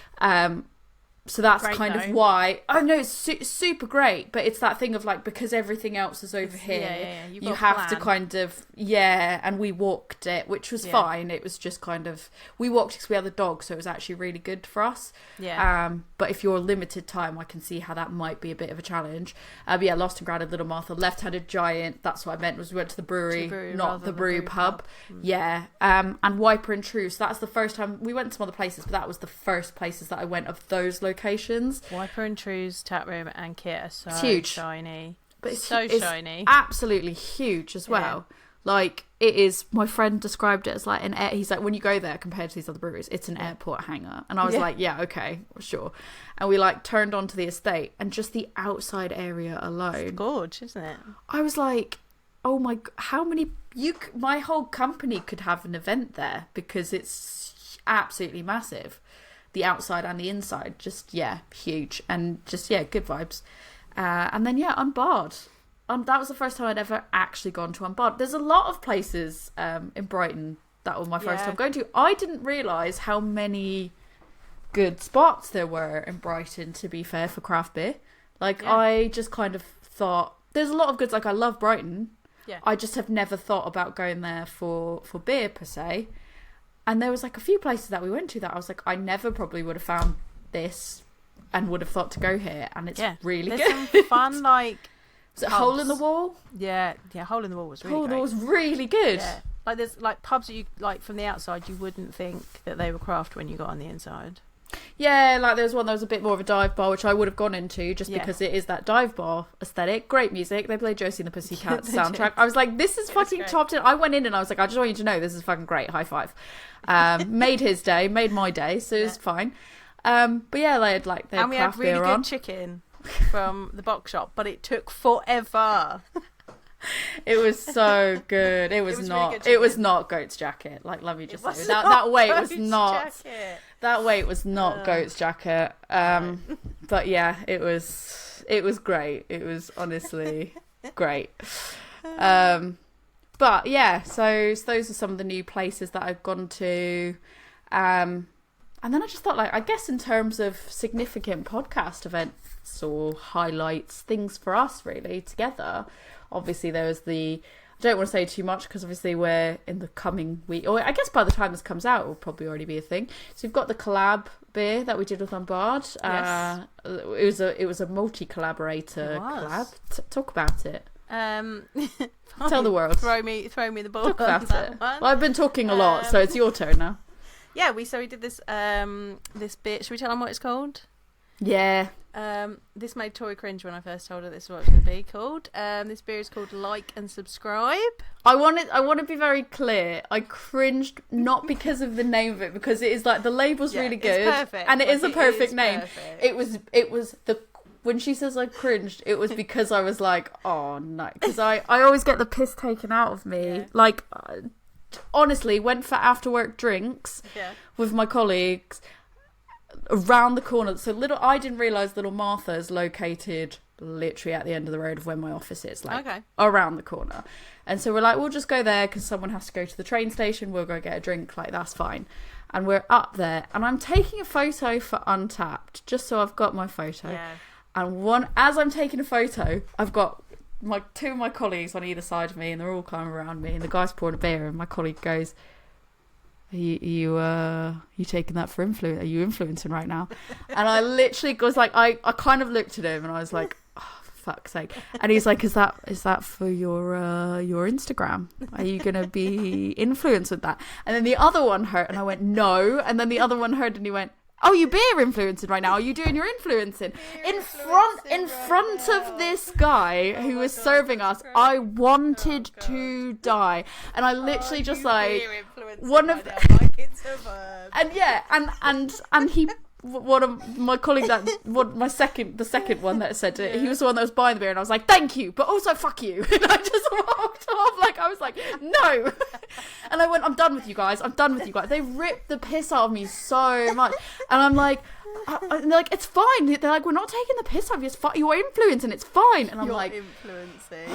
So that's great, kind of why. Oh no, it's super great, but it's that thing of like, because everything else is over here, you have to kind of and we walked it, which was fine. It was just kind of, we walked because we had the dog, so it was actually really good for us. But if you're limited time, I can see how that might be a bit of a challenge. But yeah, Lost and Grounded, Little Martha, Left-Handed Giant. That's what I meant, was we went to the brewery, not the brew pub. Yeah, and Wiper and True. So that's the first time we went to some other places, but that was the first places that I went of those locations. Wiper and True's tap room and kit are so huge. Shiny, but it's shiny, absolutely huge as well. Like, it is, my friend described it as like he's like, when you go there compared to these other breweries, it's an airport hangar. And I was like, yeah, okay, sure. And we like turned onto the estate, and just the outside area alone, it's gorgeous, isn't it? I was like, oh my, how many, my whole company could have an event there because it's absolutely massive. The outside and the inside, just, yeah, huge. And just, yeah, good vibes. And then, yeah, Unbarred. That was the first time I'd ever actually gone to Unbarred. There's a lot of places in Brighton that was my first time going to. I didn't realise how many good spots there were in Brighton, to be fair, for craft beer. Like, I just kind of thought, there's a lot of goods, like, I love Brighton. Yeah. I just have never thought about going there for beer, per se. And there was, like, a few places that we went to that I was like, I never probably would have found this and would have thought to go here. And it's really good. There's some fun, like... Was it Hole in the Wall? Yeah, Hole in the Wall was really Hole in the great. Wall was really good. Yeah. Like, there's, like, pubs that you, like, from the outside, you wouldn't think that they were craft when you got on the inside. Yeah, like, there was one that was a bit more of a dive bar, which I would have gone into just because it is that dive bar aesthetic. Great music. They played Josie and the Pussycats soundtrack. I was like, this is fucking top 10. I went in and I was like, I just want you to know this is fucking great. High five. Made his day, made my day, so it was fine. But yeah, they had craft beer on. And we had really good chicken from the box shop, but it took forever. It was so good. It was not. Really it was not Goat's Jacket. Like, let me just say that weight was not. Jacket. That weight was not Goat's Jacket. But yeah, it was great. It was honestly great. But yeah, so those are some of the new places that I've gone to. And then I just thought, like, I guess in terms of significant podcast events or highlights, things for us really together. Obviously, there was I don't want to say too much because obviously we're in the coming week, or I guess by the time this comes out, it will probably already be a thing. So we've got the collab beer that we did with Unbarred. Yes. It was a multi-collaborator collab. Talk about it. Tell the world. Throw me the ball. Talk about it. Well, I've been talking a lot, so it's your turn now. Yeah, we did this this beer. Should we tell them what it's called? Yeah. This made Tori cringe when I first told her this is what it's going to be called. This beer is called Like and Subscribe. I want to be very clear. I cringed not because of the name of it, because it is like the label's really good, it's perfect. And it is a perfect name. Perfect. It was when she says I cringed, it was because I was like, oh no, because I always get the piss taken out of me. Yeah. Like, honestly, went for after work drinks with my colleagues. Around the corner, I didn't realise Little Martha is located literally at the end of the road of where my office is, like around the corner. And so we're like, we'll just go there because someone has to go to the train station. We'll go get a drink, like that's fine. And we're up there, and I'm taking a photo for Untapped, just so I've got my photo. Yeah. And as I'm taking a photo, I've got two of my colleagues on either side of me, and they're all kind of around me. And the guy's pouring a beer, and my colleague goes, Are you taking that for influence? Are you influencing right now? And I literally was like, I kind of looked at him and I was like, oh, for fuck's sake. And he's like, is that for your Instagram? Are you going to be influenced with that? And then the other one heard, and I went, no. And then the other one heard, and he went, oh, you beer influencing right now? Are you doing your influencing? In front of this guy who was serving us, I wanted to die. And I literally just like one of and yeah, and he one of my colleague the second one that said it, he was the one that was buying the beer, and I was like, thank you, but also fuck you. And I just walked off, like I was like, no. And I went, I'm done with you guys. They ripped the piss out of me so much, and I'm like, and they're like, it's fine. They're like, we're not taking the piss out of you. It's fine. You're influencing. It's fine. And I'm like, influencing.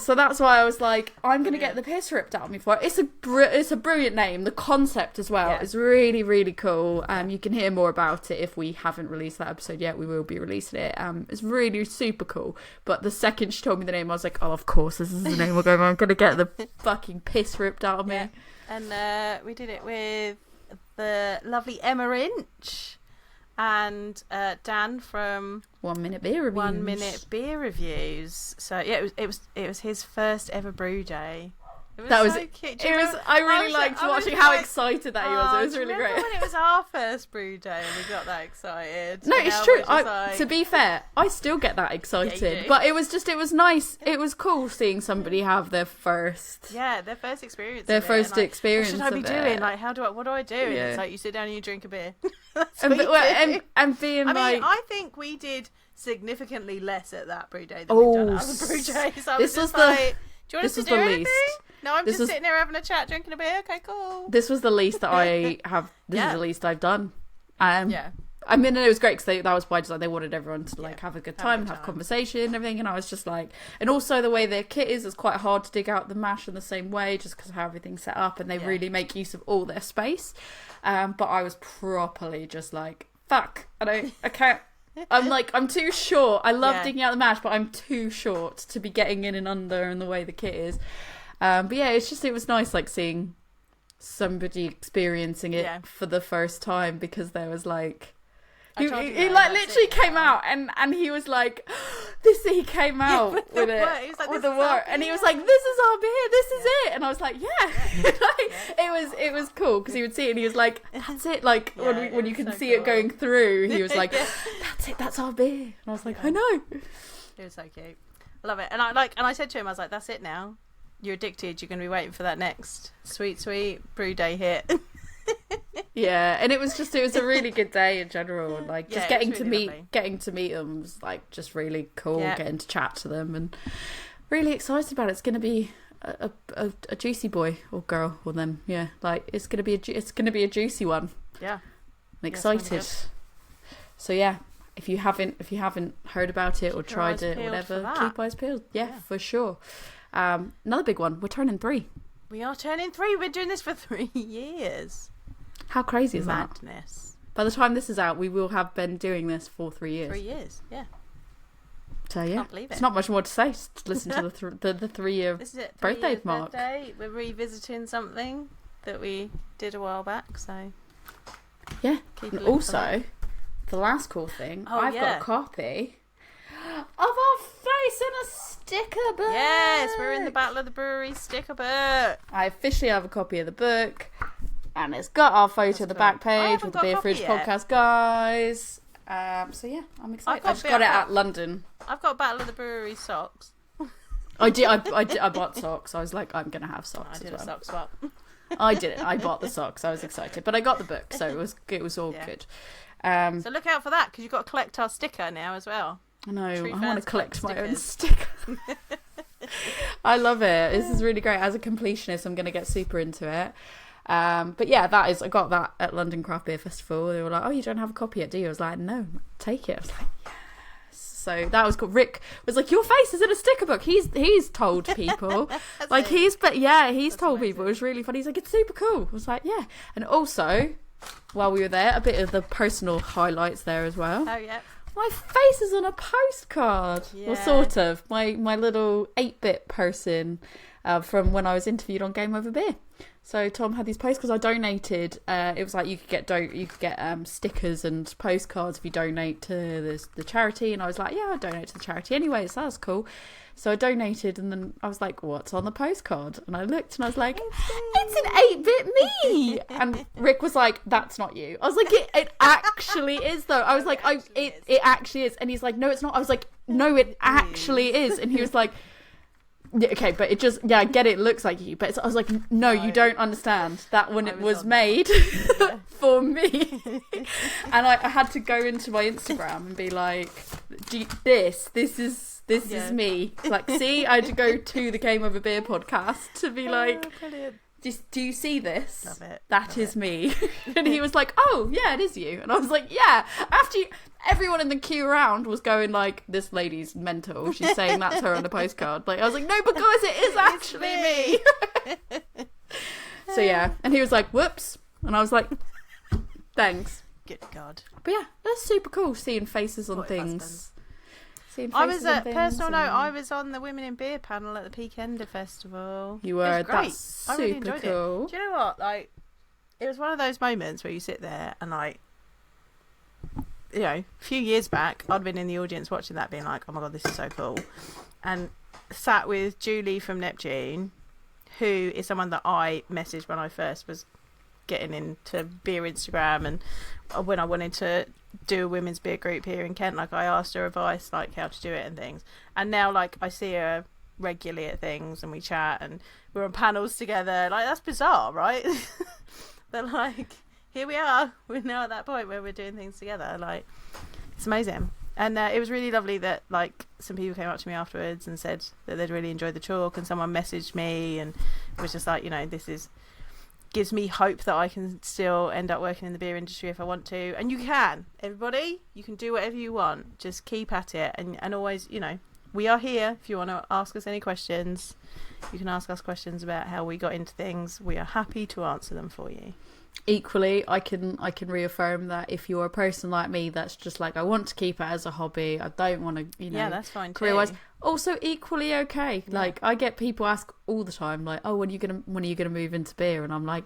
So that's why I was like, I'm gonna get the piss ripped out of me for it. It's a brilliant name. The concept as well is really, really cool. You can hear more about it if we haven't released that episode yet. We will be releasing it. It's really super cool. But the second she told me the name, I was like, oh, of course, this is the name we're going on. I'm gonna get the fucking piss ripped out of me. And we did it with the lovely Emma Inch. And Dan from 1 Minute Beer Reviews. 1 Minute Beer Reviews. So yeah, it was his first ever brew day. It was so cute. I really liked watching how excited that he was. It was really great. When it was our first brew day and we got that excited. No, it's true. To be fair, I still get that excited. But it was nice. It was cool seeing somebody have their first experience. Their first experience. What should I be doing? Like, what do I do? And it's like, you sit down and you drink a beer. and being I think we did significantly less at that brew day than we've done at other brew days. So I was just like, Do you want us to do anything? No, I'm just sitting here having a chat, drinking a beer. Okay, cool. This was the least that I have. This is the least I've done. Yeah. I mean, it was great because that was by design. They wanted everyone to like have a good time, have conversation and everything. And I was just like, and also the way their kit is, it's quite hard to dig out the mash in the same way just because of how everything's set up, and they really make use of all their space. But I was properly just like, fuck, I can't. I'm too short. I love digging out the mash, but I'm too short to be getting in and under and the way the kit is. But yeah, it was nice like seeing somebody experiencing it for the first time, because there was like he like literally came out and he was like he came out with the word and he was like, this is our beer, this is it, and I was like it was cool because he would see it and he was like, that's it, like when you can see it going through, he was like, that's it, that's our beer, and I was like, I know, it was so cute, I love it. And I said to him, I was like, that's it now, you're addicted, you're going to be waiting for that next sweet brew day hit. Yeah, and it was a really good day in general, and like just getting to meet them was like just really cool, getting to chat to them, and really excited about it. It's going to be a juicy boy or girl or them, like it's going to be a juicy one. I'm excited. So yeah, if you haven't heard about it or tried it or whatever, keep eyes peeled. For sure. Another big one, we're turning 3. We are turning 3. We're doing this for 3 years. How crazy is that? Madness. By the time this is out, we will have been doing this for 3 years. 3 years, yeah. So yeah, it's not much more to say. Just listen to the 3-year birthday mark. We're revisiting something that we did a while back. So yeah, and also the last cool thing, I've got a copy of our face in a sticker book. Yes, we're in the Battle of the Brewery sticker book. I officially have a copy of the book, and it's got our photo of the back page with the Beer Fridge podcast guys. So yeah, I'm excited. I just got it at London. I've got Battle of the Brewery socks. I did. I bought socks. I was like, I'm gonna have socks. I did a sock swap. I did it. I bought the socks. I was excited, but I got the book, so it was all good. So look out for that, because you've got to collect our sticker now as well. I know. I want to collect my own sticker. I love it. This is really great. As a completionist, I'm going to get super into it. But yeah, I got that at London Craft Beer Festival. They were like, oh, you don't have a copy yet, do you? I was like, no, take it. I was like, yes. So that was cool. Rick was like, your face is in a sticker book. He's told people. Like he's told amazing. People. It was really funny. He's like, it's super cool. I was like, yeah. And also, while we were there, a bit of the personal highlights there as well. Oh yeah. My face is on a postcard. Yeah. Well, sort of. My little 8-bit person from when I was interviewed on Game Over Beer. So Tom had these postcards I donated. It was like you could get stickers and postcards if you donate to the charity. And I was like, yeah, I donate to the charity anyway, so that's cool. So I donated, and then I was like, what's on the postcard? And I looked and I was like, it's an 8-bit me. And Rick was like, that's not you. I was like, it actually is though. I was like, it actually is. And he's like, no, it's not. I was like, no, it actually is. And he was like, yeah, okay, but it just, I get it looks like you. But I was like, no, you don't understand. That one, it was made for me. And I had to go into my Instagram and be like, this is me. Like, see, I had to go to the Game Over Beer podcast to be like, do you see this? Love it. That is me. And he was like, oh, yeah, it is you. And I was like, yeah. After everyone in the queue around was going like, this lady's mental. She's saying that's her on the postcard. Like, I was like, no, because it is actually me. So, yeah. And he was like, whoops. And I was like, thanks. Good God. But yeah, that's super cool seeing faces on things. I was I was on the Women in Beer panel at the Peak Ender Festival. You were. That's super I really enjoyed cool. It. Do you know what? Like, it was one of those moments where you sit there and like, you know, a few years back, I'd been in the audience watching that, being like, oh my God, this is so cool, and sat with Julie from Neptune, who is someone that I messaged when I first was getting into beer Instagram, and when I wanted to do a women's beer group here in Kent, like I asked her advice, like how to do it and things. And now like I see her regularly at things and we chat and we're on panels together. Like, that's bizarre, right? But like, here we are, we're now at that point where we're doing things together. Like, it's amazing. And it was really lovely that like some people came up to me afterwards and said that they'd really enjoyed the talk, and someone messaged me and was just like, this gives me hope that I can still end up working in the beer industry if I want to. And you can, everybody, you can do whatever you want. Just keep at it, and always, we are here. If you want to ask us any questions, you can ask us questions about how we got into things. We are happy to answer them for you. Equally, I can reaffirm that if you're a person like me that's just like, I want to keep it as a hobby, I don't want to, that's fine career-wise, too. also equally okay. Yeah. Like, I get people ask all the time, like, oh, when are you gonna move into beer? And I'm like,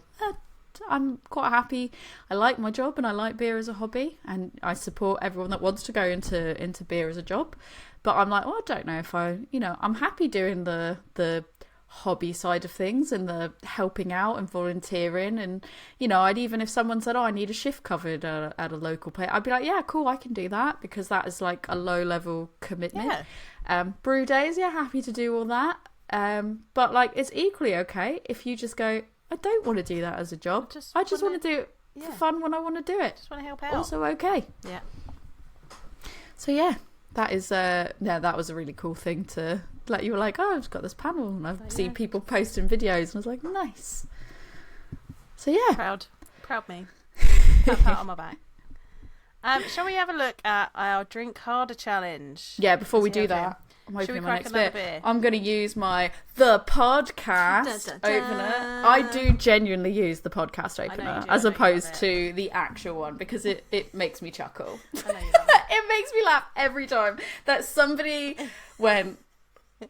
I'm quite happy. I like my job and I like beer as a hobby, and I support everyone that wants to go into beer as a job. But I'm like, I don't know if I'm happy doing the hobby side of things and the helping out and volunteering, and I'd even, if someone said, I need a shift covered at a local place, I'd be like, yeah, cool, I can do that, because that is like a low level commitment. Brew days, happy to do all that, but like, it's equally okay if you just go, I don't want to do that as a job, I just want to do it for fun when I want to do it, just want to help out, also okay. So that is that was a really cool thing to, like, you were like, oh, I've just got this panel and I've seen people posting videos, and I was like, nice. So proud me. Pat on my back. Shall we have a look at our Drink Harder challenge? Yeah, before we do that, I'm opening my next bit. I'm going to use the podcast opener. I do genuinely use the podcast opener as opposed to the actual one, because it makes me chuckle. I know you love it. It makes me laugh every time that somebody went,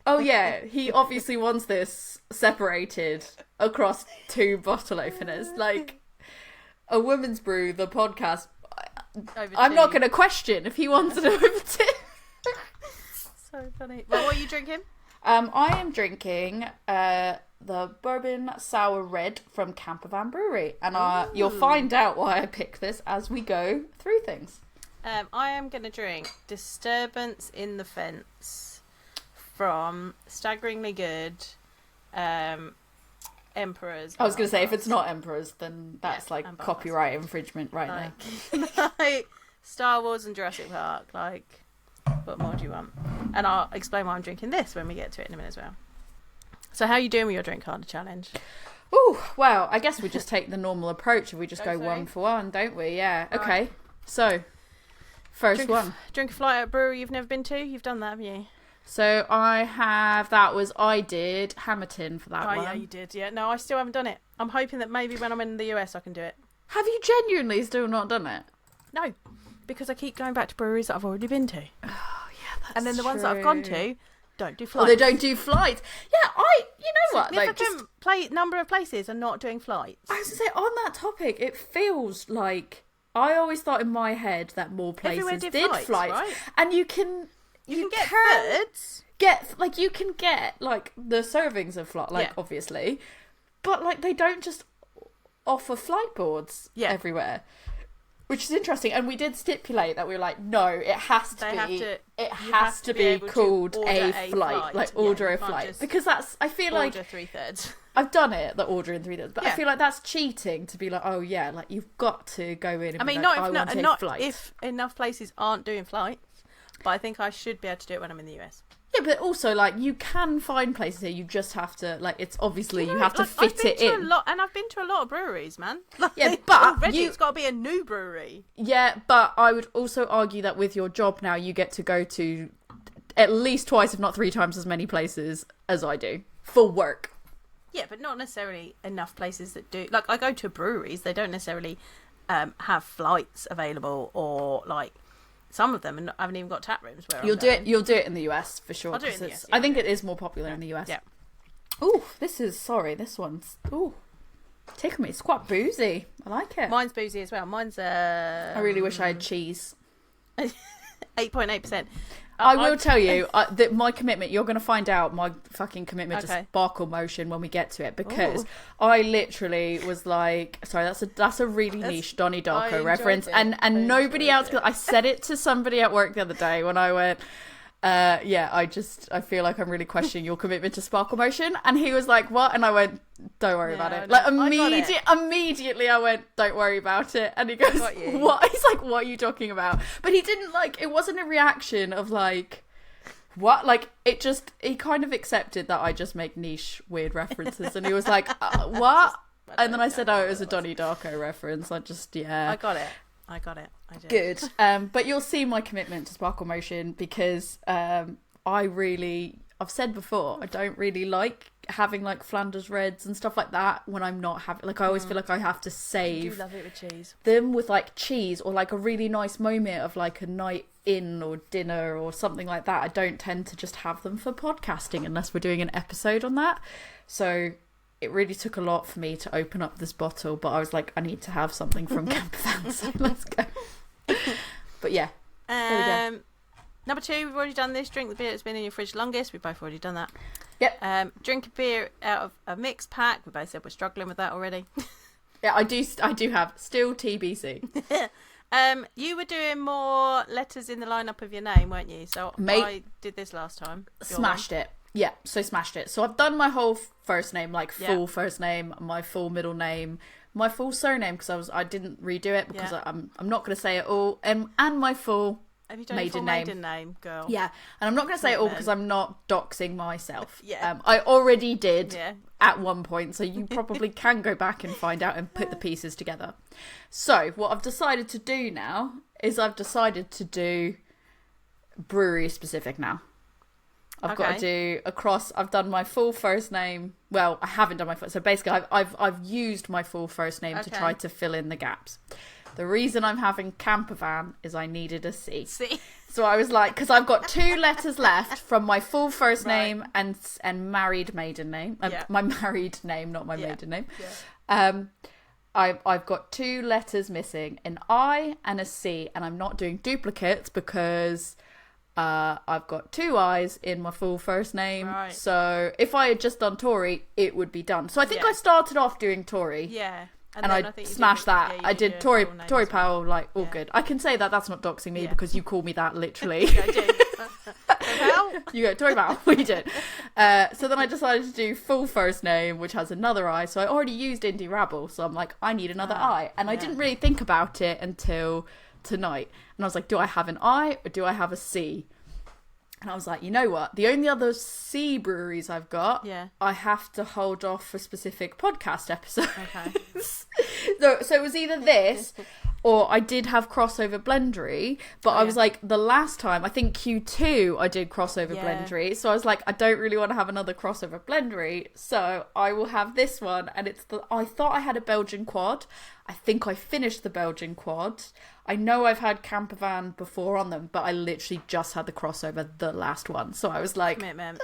oh yeah, he obviously wants this separated across 2 bottle openers. Like, a woman's brew, the podcast, I'm not going to question if he wants it over 2. So funny. Well, what are you drinking? I am drinking the Bourbon Sour Red from Campervan Brewery, and you'll find out why I picked this as we go through things. I am going to drink Disturbance in the Fence from Staggeringly Good Emperor's. I was going to say, if it's not Emperor's, then that's like copyright infringement right now. Like Star Wars and Jurassic Park, like, what more do you want? And I'll explain why I'm drinking this when we get to it in a minute as well. So how are you doing with your Drink Harder challenge? Ooh, well, I guess we just take the normal approach and we just go one for one, don't we? Yeah. Okay. Right. So, first one. Drink a flight at a brewery you've never been to? You've done that, haven't you? So I did Hamilton for that one. Oh yeah, you did. Yeah. No, I still haven't done it. I'm hoping that maybe when I'm in the US I can do it. Have you genuinely still not done it? No, because I keep going back to breweries that I've already been to. Oh yeah, that's And then the true. ones that I've gone to don't do flights. Oh, they don't do flights. Yeah, you know what? Like, just number of places are not doing flights. I was going to say, on that topic, it feels like, I always thought in my head that more places did flights. Right? And you can get thirds. You can get like the servings of flight, like obviously, but like they don't just offer flight boards everywhere, which is interesting. And we did stipulate that we were like, no, it has to be called a flight, like order a flight, because that's, I feel like order 3/3. I've done it, the order in 3/3, but I feel like that's cheating to be like, oh yeah, like you've got to go in. And not if enough places aren't doing flights, but I think I should be able to do it when I'm in the US. Yeah, but also, like, you can find places here. You just have to, like, it's obviously you have to fit it in. And I've been to a lot of breweries, man. Like, yeah, but it's got to be a new brewery. Yeah, but I would also argue that with your job now, you get to go to at least twice, if not 3 times, as many places as I do for work. Yeah, but not necessarily enough places that do. Like, I go to breweries; they don't necessarily have flights available, or like. Some of them haven't even got tap rooms. You'll do it in the US for sure. I'll do it in the US, I think it is more popular in the US. Yeah. Ooh, this one's tickle me. It's quite boozy. I like it. Mine's boozy as well. Mine's I really wish I had cheese. 8.8%. I will tell you that my commitment, you're going to find out my fucking commitment to Sparkle Motion when we get to it, because I literally was like, sorry, that's a really niche Donnie Darko reference, and nobody else, I said it to somebody at work the other day when I went, I feel like I'm really questioning your commitment to Sparkle Motion, and he was like, what? And I went, don't worry about it. Like, immediately I went, don't worry about it. And he goes, what? He's like, what are you talking about? But he didn't, like, it wasn't a reaction of, like, what? Like, he kind of accepted that I just make niche, weird references. And he was like, what? And then I said, it was a Donnie Darko reference. I got it. I did. Good. But you'll see my commitment to Sparkle Motion because I've said before, I don't really like having like Flanders Reds and stuff like that when I'm not having, like, I always feel like I have to save. I do love it with cheese. Them with like cheese or like a really nice moment of like a night in or dinner or something like that. I don't tend to just have them for podcasting unless we're doing an episode on that. So it really took a lot for me to open up this bottle, but I was like, I need to have something from Campervan, so let's go. But yeah, there we go. Number 2, we've already done this. Drink the beer that's been in your fridge longest. We've both already done that. Yep. Drink a beer out of a mixed pack. We both said we're struggling with that already. Yeah, I do have still TBC. You were doing more letters in the lineup of your name, weren't you? So I did this last time. Smashed it. Yeah, so smashed it. So I've done my whole first name, like full first name, my full middle name, my full surname because I didn't redo it because I'm not going to say it all, and my full. Have you done your full maiden name, girl? Yeah, and I'm not going to say it all because I'm not doxing myself. I already did at one point, so you probably can go back and find out and put the pieces together. So what I've decided to do now is I've decided to do brewery specific now. I've got to do I've done my full first name. Well, I haven't done my first. So basically, I've used my full first name to try to fill in the gaps. The reason I'm having Campervan is I needed a C. So I was like, because I've got 2 letters left from my full first name and married maiden name. My married name, not my maiden name. Yeah. I've got 2 letters missing, an I and a C, and I'm not doing duplicates because I've got 2 I's in my full first name. Right. So if I had just done Tory, it would be done. So I think I started off doing Tory. Yeah. And I smashed that. I did Tory Powell, like, all good. I can say that that's not doxing me because you call me that literally. Yeah, I do. You go, Tory Powell. We did. So then I decided to do full first name, which has another I. So I already used Indie Rabble. So I'm like, I need another I. And I didn't really think about it until tonight. And I was like, do I have an I or do I have a C? And I was like, you know what? The only other C breweries I've got, I have to hold off for specific podcast episodes. Okay. So it was either this or I did have Crossover Blendery, but I was like, the last time, I think Q2, I did Crossover Blendery. So I was like, I don't really want to have another Crossover Blendery. So I will have this one. And I thought I had a Belgian quad. I think I finished the Belgian quad. I know I've had Campervan before on them, but I literally just had the Crossover, the last one. So I was like, commitment.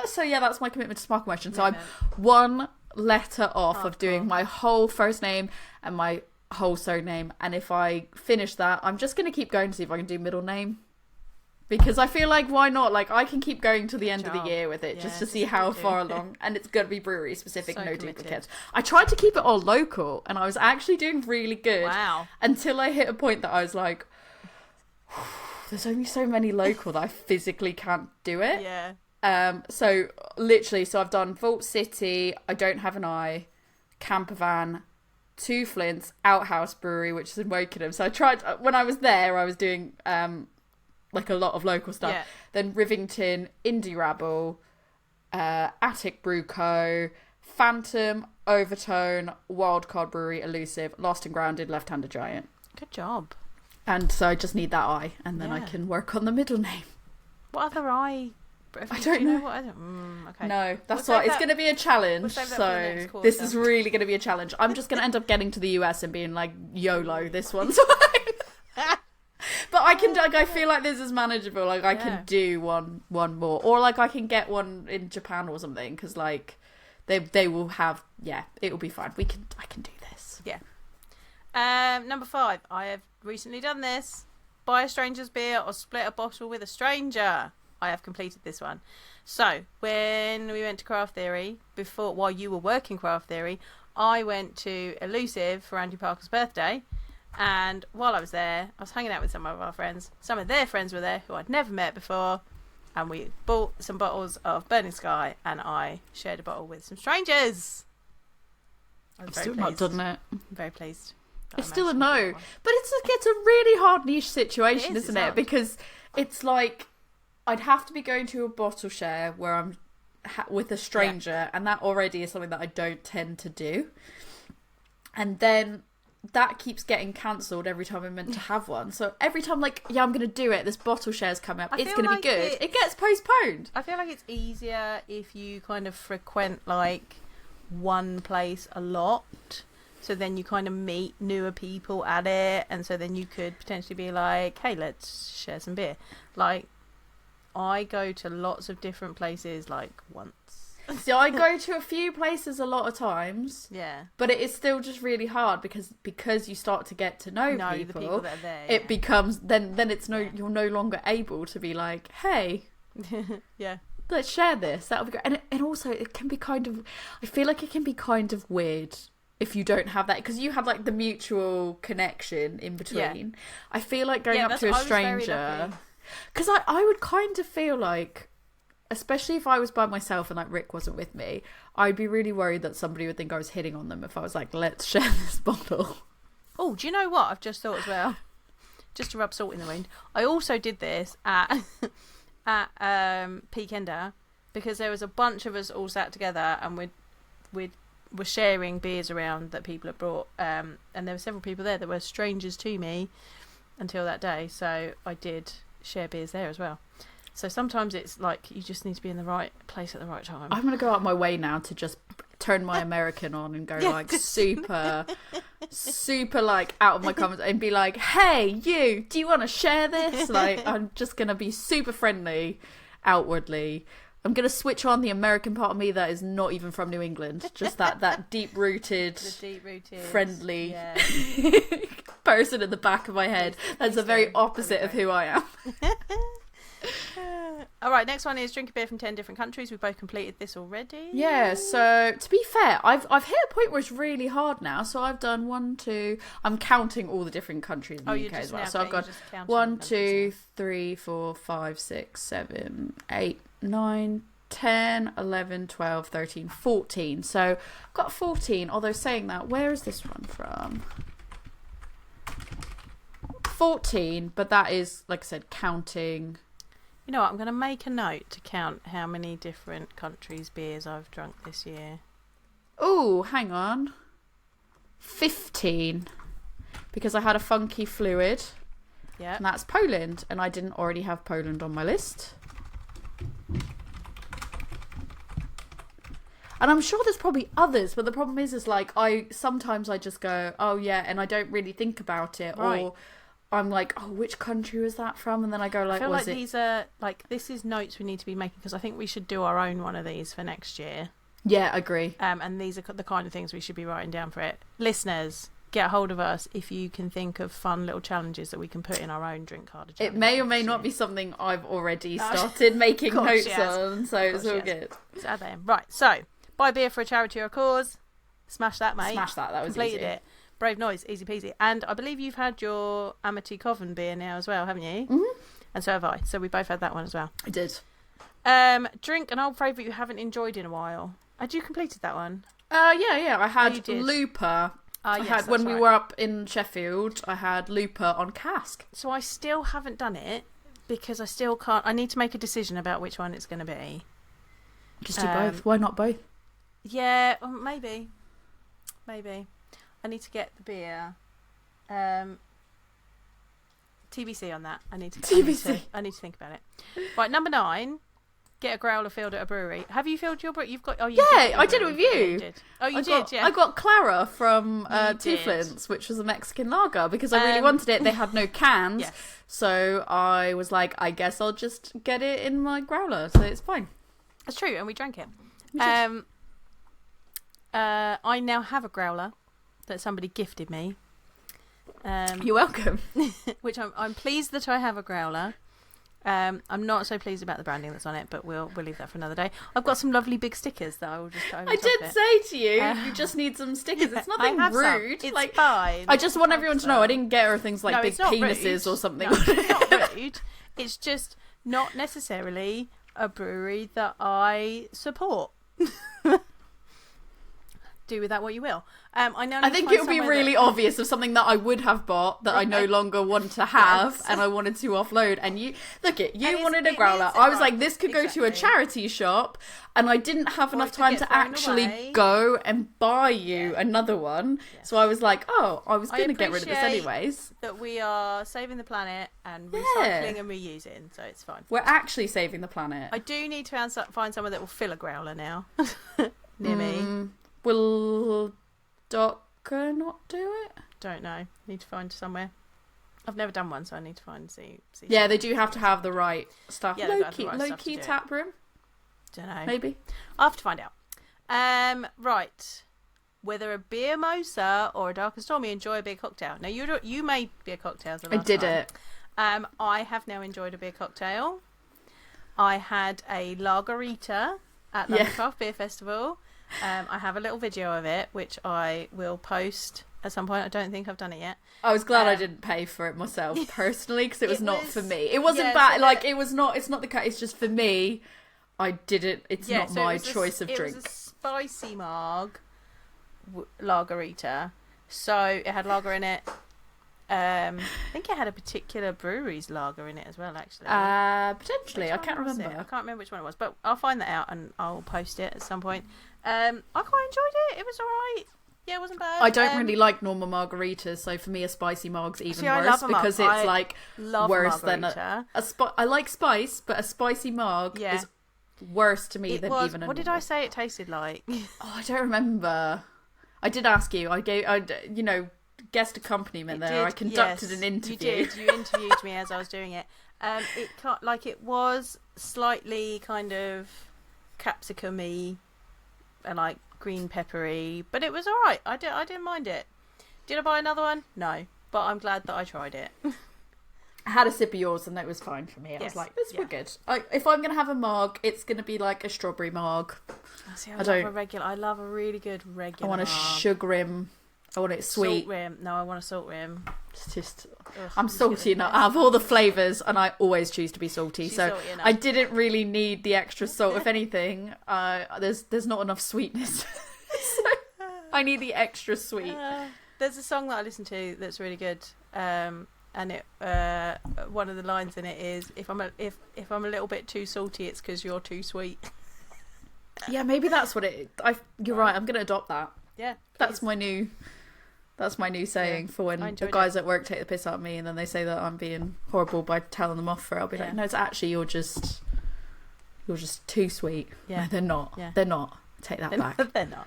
So yeah, that's my commitment to Sparkle Motion. So I'm 1 letter off of doing my whole first name and my whole surname. And if I finish that, I'm just going to keep going to see if I can do middle name. Because I feel like, why not? Like, I can keep going to the end of the year with it just to see how far along. And it's going to be brewery specific, no duplicates. I tried to keep it all local, and I was actually doing really good. Wow. Until I hit a point that I was like, there's only so many local that I physically can't do it. Yeah. So, literally, I've done Vault City, I don't have an I, Campervan, 2 Flints, Outhouse Brewery, which is in Wokingham. So I tried, when I was there, I was doing... like a lot of local stuff. Yeah. Then Rivington, Indie Rabble, Attic Brew Co, Phantom, Overtone, Wildcard Brewery, Elusive, Lost and Grounded, Left-Handed Giant. Good job. And so I just need that I, and then I can work on the middle name. What other I? I don't know. Okay. No, that's why it's going to be a challenge. So this is really going to be a challenge. I'm just going to end up getting to the US and being like, YOLO, this one's fine. But I can, like, I feel like this is manageable. Like, I can do one more. Or, like, I can get one in Japan or something. Because, like, they will have, it will be fine. I can do this. Yeah. Number 5. I have recently done this. Buy a stranger's beer or split a bottle with a stranger. I have completed this one. So, when we went to Craft Theory, while you were working Craft Theory, I went to Elusive for Andy Parker's birthday. And while I was there, I was hanging out with some of our friends. Some of their friends were there who I'd never met before. And we bought some bottles of Burning Sky. And I shared a bottle with some strangers. I've still not done it. I'm very pleased. It's still a no. But it's a really hard niche situation, isn't it? Because it's like I'd have to be going to a bottle share where I'm with a stranger, and that already is something that I don't tend to do. And then that keeps getting cancelled every time I'm meant to have one. So every time, like, yeah, I'm going to do it, this bottle share's coming up, it's going to be good. It gets postponed. I feel like it's easier if you kind of frequent, like, one place a lot. So then you kind of meet newer people at it. And so then you could potentially be like, hey, let's share some beer. Like, I go to lots of different places, like, once. So I go to a few places a lot of times. Yeah. But it is still just really hard because you start to get to know people. The people that are there. It becomes then it's you're no longer able to be like, hey, yeah, let's share this. That'll be great. And also it can be kind of, I feel like it can be kind of weird if you don't have that, because you have like the mutual connection in between. Yeah. I feel like going up to a stranger, because I would kind of feel like, especially if I was by myself and like Rick wasn't with me, I'd be really worried that somebody would think I was hitting on them if I was like, let's share this bottle. Oh, do you know what I've just thought as well? Just to rub salt in the wound. I also did this at Peakender, because there was a bunch of us all sat together and we were sharing beers around that people had brought, and there were several people there that were strangers to me until that day, so I did share beers there as well. So sometimes it's like you just need to be in the right place at the right time. I'm going to go out my way now to just turn my American on and go like super like out of my comfort and be like, hey, you, do you want to share this? Like, I'm just going to be super friendly outwardly. I'm going to switch on the American part of me that is not even from New England. Just that deep-rooted, friendly person in the back of my head. That's the very opposite of who I am. All right, next one is drink a beer from 10 different countries. We've both completed this already. Yeah, so to be fair, I've hit a point where it's really hard now. So I've done 1, 2. I'm counting all the different countries in the UK as well. So I've got 1, 2, 3, 4, 5, 6, 7, 8, 9, 10, 11, 12, 13, 14. So I've got 14. Although saying that, where is this one from? 14, but that is, like I said, counting. You know what, I'm going to make a note to count how many different countries' beers I've drunk this year. Oh, hang on. 15. Because I had a funky fluid. Yeah. And that's Poland. And I didn't already have Poland on my list. And I'm sure there's probably others, but the problem is like, sometimes I just go, oh yeah, and I don't really think about it. Right. Or I'm like, oh, which country was that from? And then I go like, I feel like these are, like, this is notes we need to be making, because I think we should do our own one of these for next year. Yeah, agree. And these are the kind of things we should be writing down for it. Listeners, get a hold of us if you can think of fun little challenges that we can put in our own drink card. It may or may not be something I've already started making notes on, so it's all good. Let's add that in. Right, so, buy beer for a charity or a cause. Smash that, mate. Smash that, that was Completed easy. it. Brave Noise, easy peasy. And I believe you've had your Amity Coven beer now as well, haven't you? Mm-hmm. And so have I. So we both had that one as well. I did. Drink an old favourite you haven't enjoyed in a while. Had you completed that one? Yeah. I had Looper. Yes, when we were up in Sheffield, I had Looper on cask. So I still haven't done it because I still can't. I need to make a decision about which one it's going to be. Just do both. Why not both? Yeah, maybe. I need to get the beer. TBC on that. I need to think about it. Right, number 9. Get a growler filled at a brewery. Have you filled your brewery? You've got. Oh, you yeah, I did it with you. Yeah, you did. Oh, you did. Yeah, I got Clara from Two Flints, which was a Mexican lager, because I really wanted it. They had no cans, yes. So I was like, I guess I'll just get it in my growler, so it's fine. That's true, and we drank it. I now have a growler that somebody gifted me. You're welcome. Which I'm pleased that I have a growler. I'm not so pleased about the branding that's on it, but we'll leave that for another day. I've got some lovely big stickers that I will just put over I top did of it. say to you, you just need some stickers. It's nothing rude. It's like, fine. I just want everyone to know I didn't get her things like big penises or something. No, it's not rude. It's just not necessarily a brewery that I support. do with that what you will. I think it would be really obvious of something that I would have bought that I no longer want to have, and I wanted to offload. And you wanted a growler. I was like, this could go to a charity shop, and I didn't have enough time to actually go and buy you another one. Yes. So I was like, I was going to get rid of this anyways. That we are saving the planet and recycling and reusing, so it's fine. We're actually saving the planet. I do need to find someone that will fill a growler now near me. Will Docker not do it? Don't know. Need to find somewhere. I've never done one, so I need to find see. Yeah, they do have to have the right stuff. Yeah, low key tap room. Don't know. Maybe. I'll have to find out. Right. Whether a beer mosa or a dark and stormy, enjoy a beer cocktail. Now you made beer cocktails. I did it. I have now enjoyed a beer cocktail. I had a lagerita at London Craft Beer Festival. I have a little video of it, which I will post at some point. I don't think I've done it yet. I was glad I didn't pay for it myself personally, because it was not for me. It wasn't bad. Like, it was not. It's not the case. It's just for me. I didn't. It's not my choice of drink. It was a spicy marg lagerita, so it had lager in it. I think it had a particular brewery's lager in it as well, actually. Potentially, I can't remember. I can't remember which one it was, but I'll find that out and I'll post it at some point. I quite enjoyed it. It was alright. Yeah, it wasn't bad. I don't really like normal margaritas, so for me a spicy marg's even worse, because it's like worse than I like spice, but a spicy marg is worse to me than even a What did I say it tasted like? I don't remember. I did ask you. I guest accompaniment there. I conducted an interview. You did. You interviewed me as I was doing it. It was slightly kind of capsicum-y and like green peppery, but it was all right. I didn't mind it. Did I buy another one? No, but I'm glad that I tried it. I had a sip of yours and that was fine for me. I was like, this was good. If I'm going to have a marg, it's going to be like a strawberry marg. I love a really good regular I want a sugar rim. I want it sweet. Salt rim. No, I want a salt rim. It's just... I'm salty enough. I have all the flavours and I always choose to be salty. So I didn't really need the extra salt. If anything, there's not enough sweetness. So I need the extra sweet. There's a song that I listen to that's really good. And it one of the lines in it is, if I'm a little bit too salty, it's because you're too sweet. Yeah, maybe that's what it... You're right. I'm going to adopt that. Yeah. That's my new saying for when the guys at work take the piss out of me and then they say that I'm being horrible by telling them off for it. I'll be like, no, it's actually you're just too sweet. Yeah. No, they're not. Yeah. They're not. Take that back. They're not.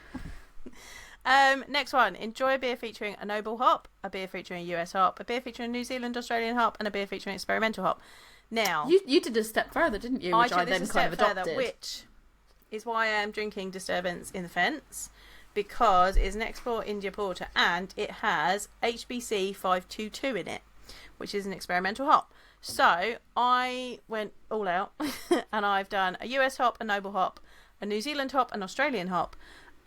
Next one. Enjoy a beer featuring a noble hop, a beer featuring a US hop, a beer featuring a New Zealand Australian hop, and a beer featuring experimental hop. Now, you did a step further, didn't you? Which I then kind of adopted. Further, which is why I am drinking Disturbance in the Fence, because it's an export India porter and it has HBC 522 in it, which is an experimental hop. So I went all out and I've done a US hop, a noble hop, a New Zealand hop, an Australian hop,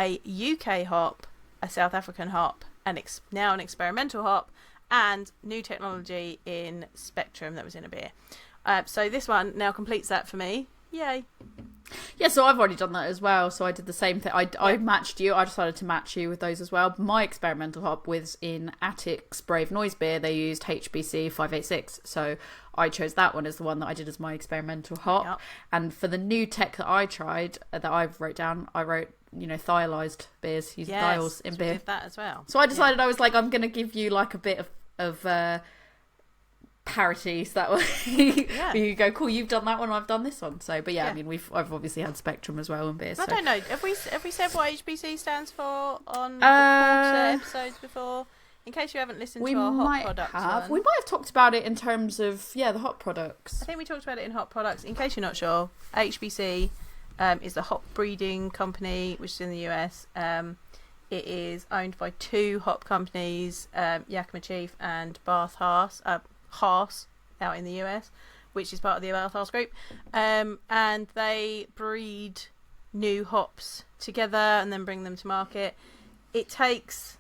a UK hop, a South African hop, and now an experimental hop, and new technology in Spectrum that was in a beer. So this one now completes that for me. Yay. Yeah, so I've already done that as well. So I did the same thing. I matched you. I decided to match you with those as well. My experimental hop was in Attic's Brave Noise beer. They used HBC 586. So I chose that one as the one that I did as my experimental hop. Yep. And for the new tech that I tried, that I wrote down, I wrote, thialized beers, using thials in beer. Did that as well. So I decided I was like, I'm going to give you like a bit of parity, so that way you go, cool, you've done that one, I've done this one. So, but I mean, I've obviously had Spectrum as well in beer. So. I don't know. Have we said what HBC stands for on the episodes before? In case you haven't listened to our hot products one. We might have talked about it in terms of the hot products. I think we talked about it in hot products. In case you're not sure, HBC is the hop breeding company, which is in the US. It is owned by two hop companies, Yakima Chief and Bath Haas out in the US, which is part of the Bath Haas group. And they breed new hops together and then bring them to market. It takes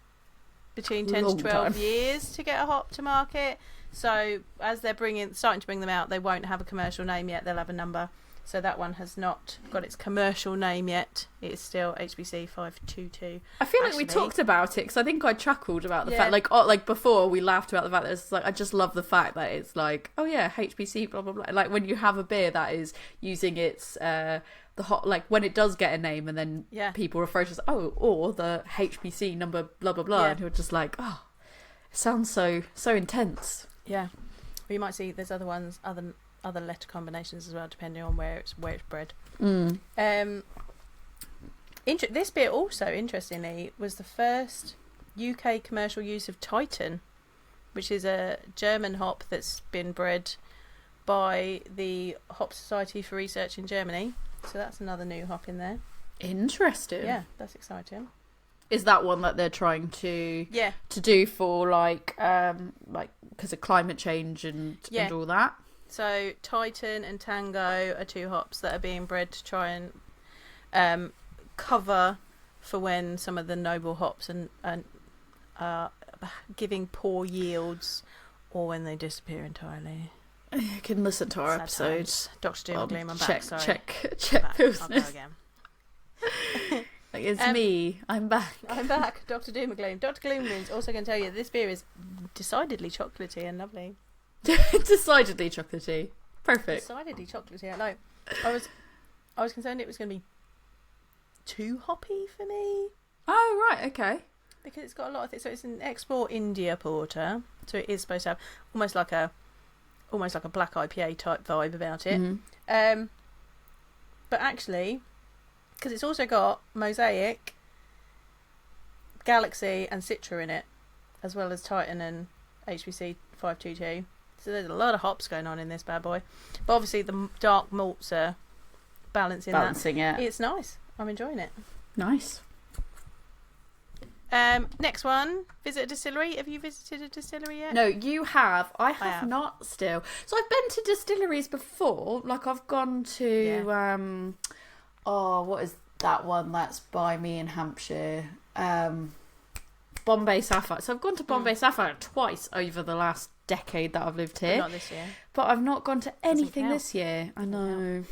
between 10 to 12 years to get a hop to market. So as they're starting to bring them out, they won't have a commercial name yet. They'll have a number. So that one has not got its commercial name yet. It's still HBC 522. I feel like we talked about it because I think I chuckled about the fact, like before we laughed about the fact that it's like, I just love the fact that it's like, oh yeah, HBC, blah blah blah. Like when you have a beer that is using its the hot, like when it does get a name and then people refer to it as, oh, or the HBC number blah blah blah, and you're just like, oh, it sounds so intense. Yeah, well, you might see there's other ones, other letter combinations as well, depending on where it's bred. This beer also, interestingly, was the first UK commercial use of Titan, which is a German hop that's been bred by the Hop Society for Research in Germany. So that's another new hop in there. Interesting. Yeah, that's exciting. Is that one that they're trying to do for like because of climate change and all that? So Titan and Tango are two hops that are being bred to try and cover for when some of the noble hops and giving poor yields, or when they disappear entirely. You can listen to our episodes. Dr. Doom and Gloom, I'm back. Sorry. Check Pilsner. I'll go again. It's me. I'm back. I'm back. Dr. Doom and Gloom. Dr. Gloom is also going to tell you this beer is decidedly chocolatey and lovely. Decidedly chocolatey. Perfect. Decidedly chocolatey. No, I was concerned it was going to be too hoppy for me. Oh right, okay. Because it's got a lot of things. So it's an export India porter. So it is supposed to have almost like a black IPA type vibe about it. Mm-hmm. But actually, because it's also got Mosaic, Galaxy, and Citra in it, as well as Titan and HBC 522. So there's a lot of hops going on in this bad boy. But obviously the dark malts are balancing it. It's nice. I'm enjoying it. Nice. Next one, visit a distillery. Have you visited a distillery yet? No, you have. I have not still. So I've been to distilleries before. Like I've gone to what is that one that's by me in Hampshire? Bombay Sapphire. So I've gone to Bombay Sapphire twice over the last decade that I've lived here. But not this year. But I've not gone to anything this year. I know.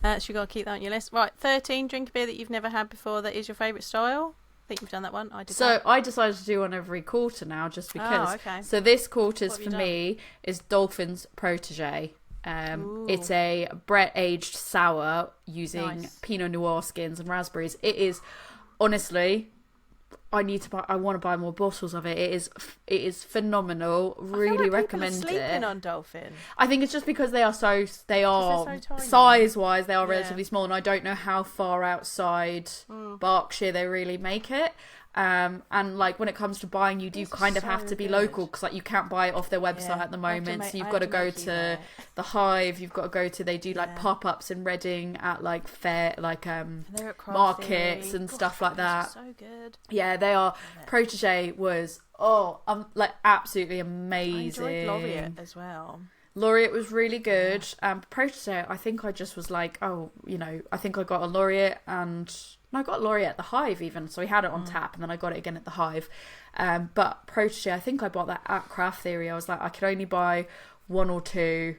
So you've got to keep that on your list. Right, 13, drink a beer that you've never had before that is your favourite style. I think you've done that one. I decided to do one every quarter now just because. Oh, okay. So this quarter's for me is Dolphin's Protégé. It's a Brett aged sour using Pinot Noir skins and raspberries. It is honestly, I want to buy more bottles of it. It is phenomenal. Really recommend it. Sleeping on Dolphin. I think it's just because they are size wise they are relatively small, and I don't know how far outside Berkshire they really make it. And like when it comes to buying, you do kind of have to be local because like you can't buy it off their website at the moment. So you've got to go to the Hive. You've got to go to they like pop ups in Reading at like fair markets and stuff like that. So good. Yeah, they are. Protégé was like absolutely amazing. I enjoyed Laureate as well. Laureate was really good. Protégé, I think I just was like, I think I got a Laureate I got Laureate at the Hive even, so we had it on tap, and then I got it again at the Hive. But Protégé, I think I bought that at Craft Theory. I was like, I could only buy one or two,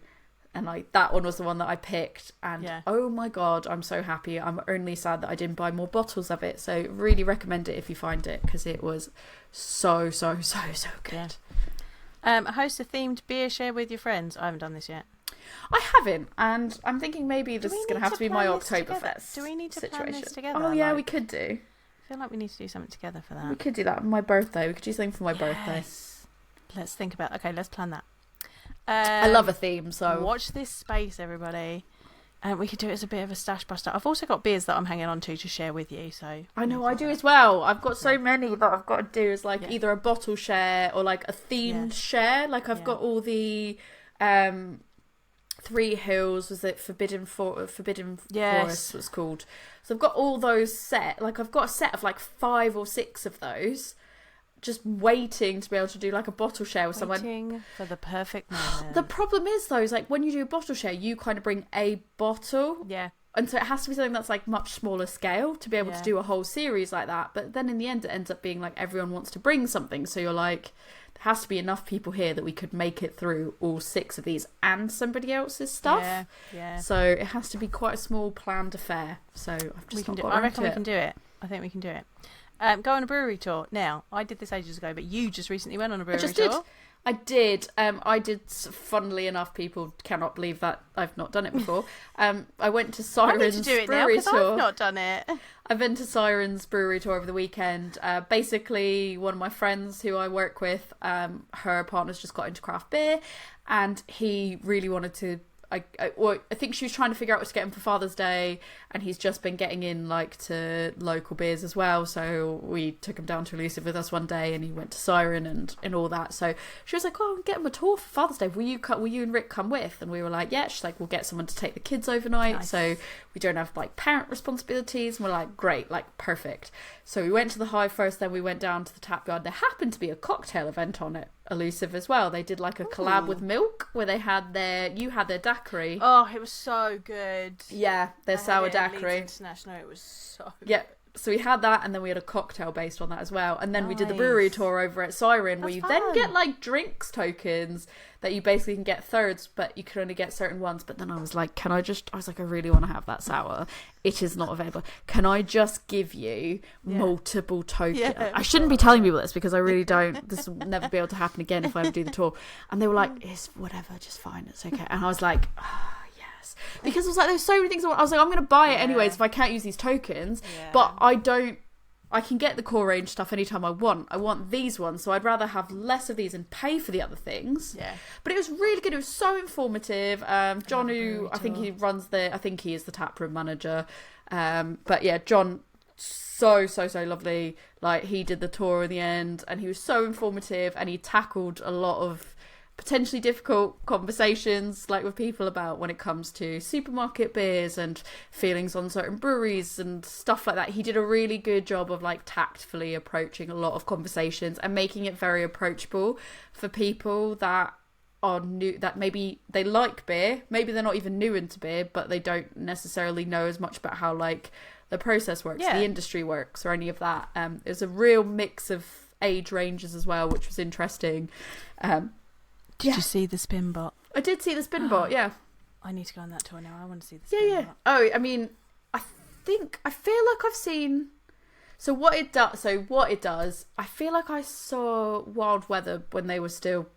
and like that one was the one that I picked. And oh my god, I'm so happy. I'm only sad that I didn't buy more bottles of it. So really recommend it if you find it, because it was so good. Host a themed beer share with your friends. I haven't done this yet. I haven't, and I'm thinking maybe this is going to have to be my Oktoberfest. Do we need to situation. plan this together? Oh yeah, we could do. I feel like we need to do something together for that. We could do that on my birthday. We could do something for my birthday. Let's think about. Okay, let's plan that. I love a theme, so watch this space, everybody. And we could do it as a bit of a stash buster. I've also got beers that I'm hanging on to share with you. So I know I do as well. I've got so many that I've got to do as like either a bottle share or like a themed share. Like I've got all the Three Hills, was it Forbidden Forest was called. So I've got all those set. Like I've got a set of like 5 or 6 of those, just waiting to be able to do like a bottle share with someone. Waiting for the perfect moment. The problem is though, is like when you do a bottle share, you kind of bring a bottle. Yeah. And so it has to be something that's like much smaller scale to be able to do a whole series like that. But then in the end, it ends up being like everyone wants to bring something. So you're like, there has to be enough people here that we could make it through all 6 of these and somebody else's stuff. Yeah. So it has to be quite a small planned affair. So I've just not got around to it. I reckon we can do it. I think we can do it. Go on a brewery tour. Now, I did this ages ago, but you just recently went on a brewery tour. I did. I did. Funnily enough, people cannot believe that I've not done it before. I went to Siren's brewery tour. I've not done it. I've been to Siren's brewery tour over the weekend. Basically, one of my friends who I work with, her partner's just got into craft beer, and he really wanted to. I think she was trying to figure out what to get him for Father's Day, and he's just been getting in like to local beers as well. So we took him down to Elusive with us one day, and he went to Siren and all that. So she was like, "Oh, get him a tour for Father's Day. Will you and Rick come with?" And we were like, "Yeah." She's like, "We'll get someone to take the kids overnight, Nice. so we don't have like parent responsibilities." And we're like, "Great, like perfect." So we went to the Hive first, then we went down to the tap yard. There happened to be a cocktail event on it. Elusive as well. They did like a collab with Milk where they had their daiquiri. Oh, it was so good. Yeah, their sour daiquiri. International, it was so good. Yeah, so we had that, and then we had a cocktail based on that as well. And then we did the brewery tour over at Siren, where you then get like drinks tokens that you basically can get thirds, but you can only get certain ones. But then I was like, I really want to have that sour. It is not available. Can I just give you multiple tokens? Yeah. I shouldn't be telling people this because I really don't. This will never be able to happen again if I ever do the tour. And they were like, it's whatever, just fine, it's okay. And I was like, because I was like, there's so many things I was like, I'm going to buy it anyways if I can't use these tokens, but I can get the core range stuff anytime I want these ones, so I'd rather have less of these and pay for the other things. But it was really good. It was so informative. John, who I think he is the taproom manager, but yeah, John, so lovely. Like, he did the tour in the end, and he was so informative, and he tackled a lot of potentially difficult conversations like with people about when it comes to supermarket beers and feelings on certain breweries and stuff like that. He did a really good job of like tactfully approaching a lot of conversations and making it very approachable for people that are new, that maybe they like beer, maybe they're not even new into beer, but they don't necessarily know as much about how like the process works, the industry works, or any of that. It was a real mix of age ranges as well, which was interesting. Did you see the spin bot? I did see the spin bot, yeah. I need to go on that tour now. I want to see the spin bot. Oh, I mean, I feel like I've seen... So what it does, I feel like I saw Wild Weather when they were still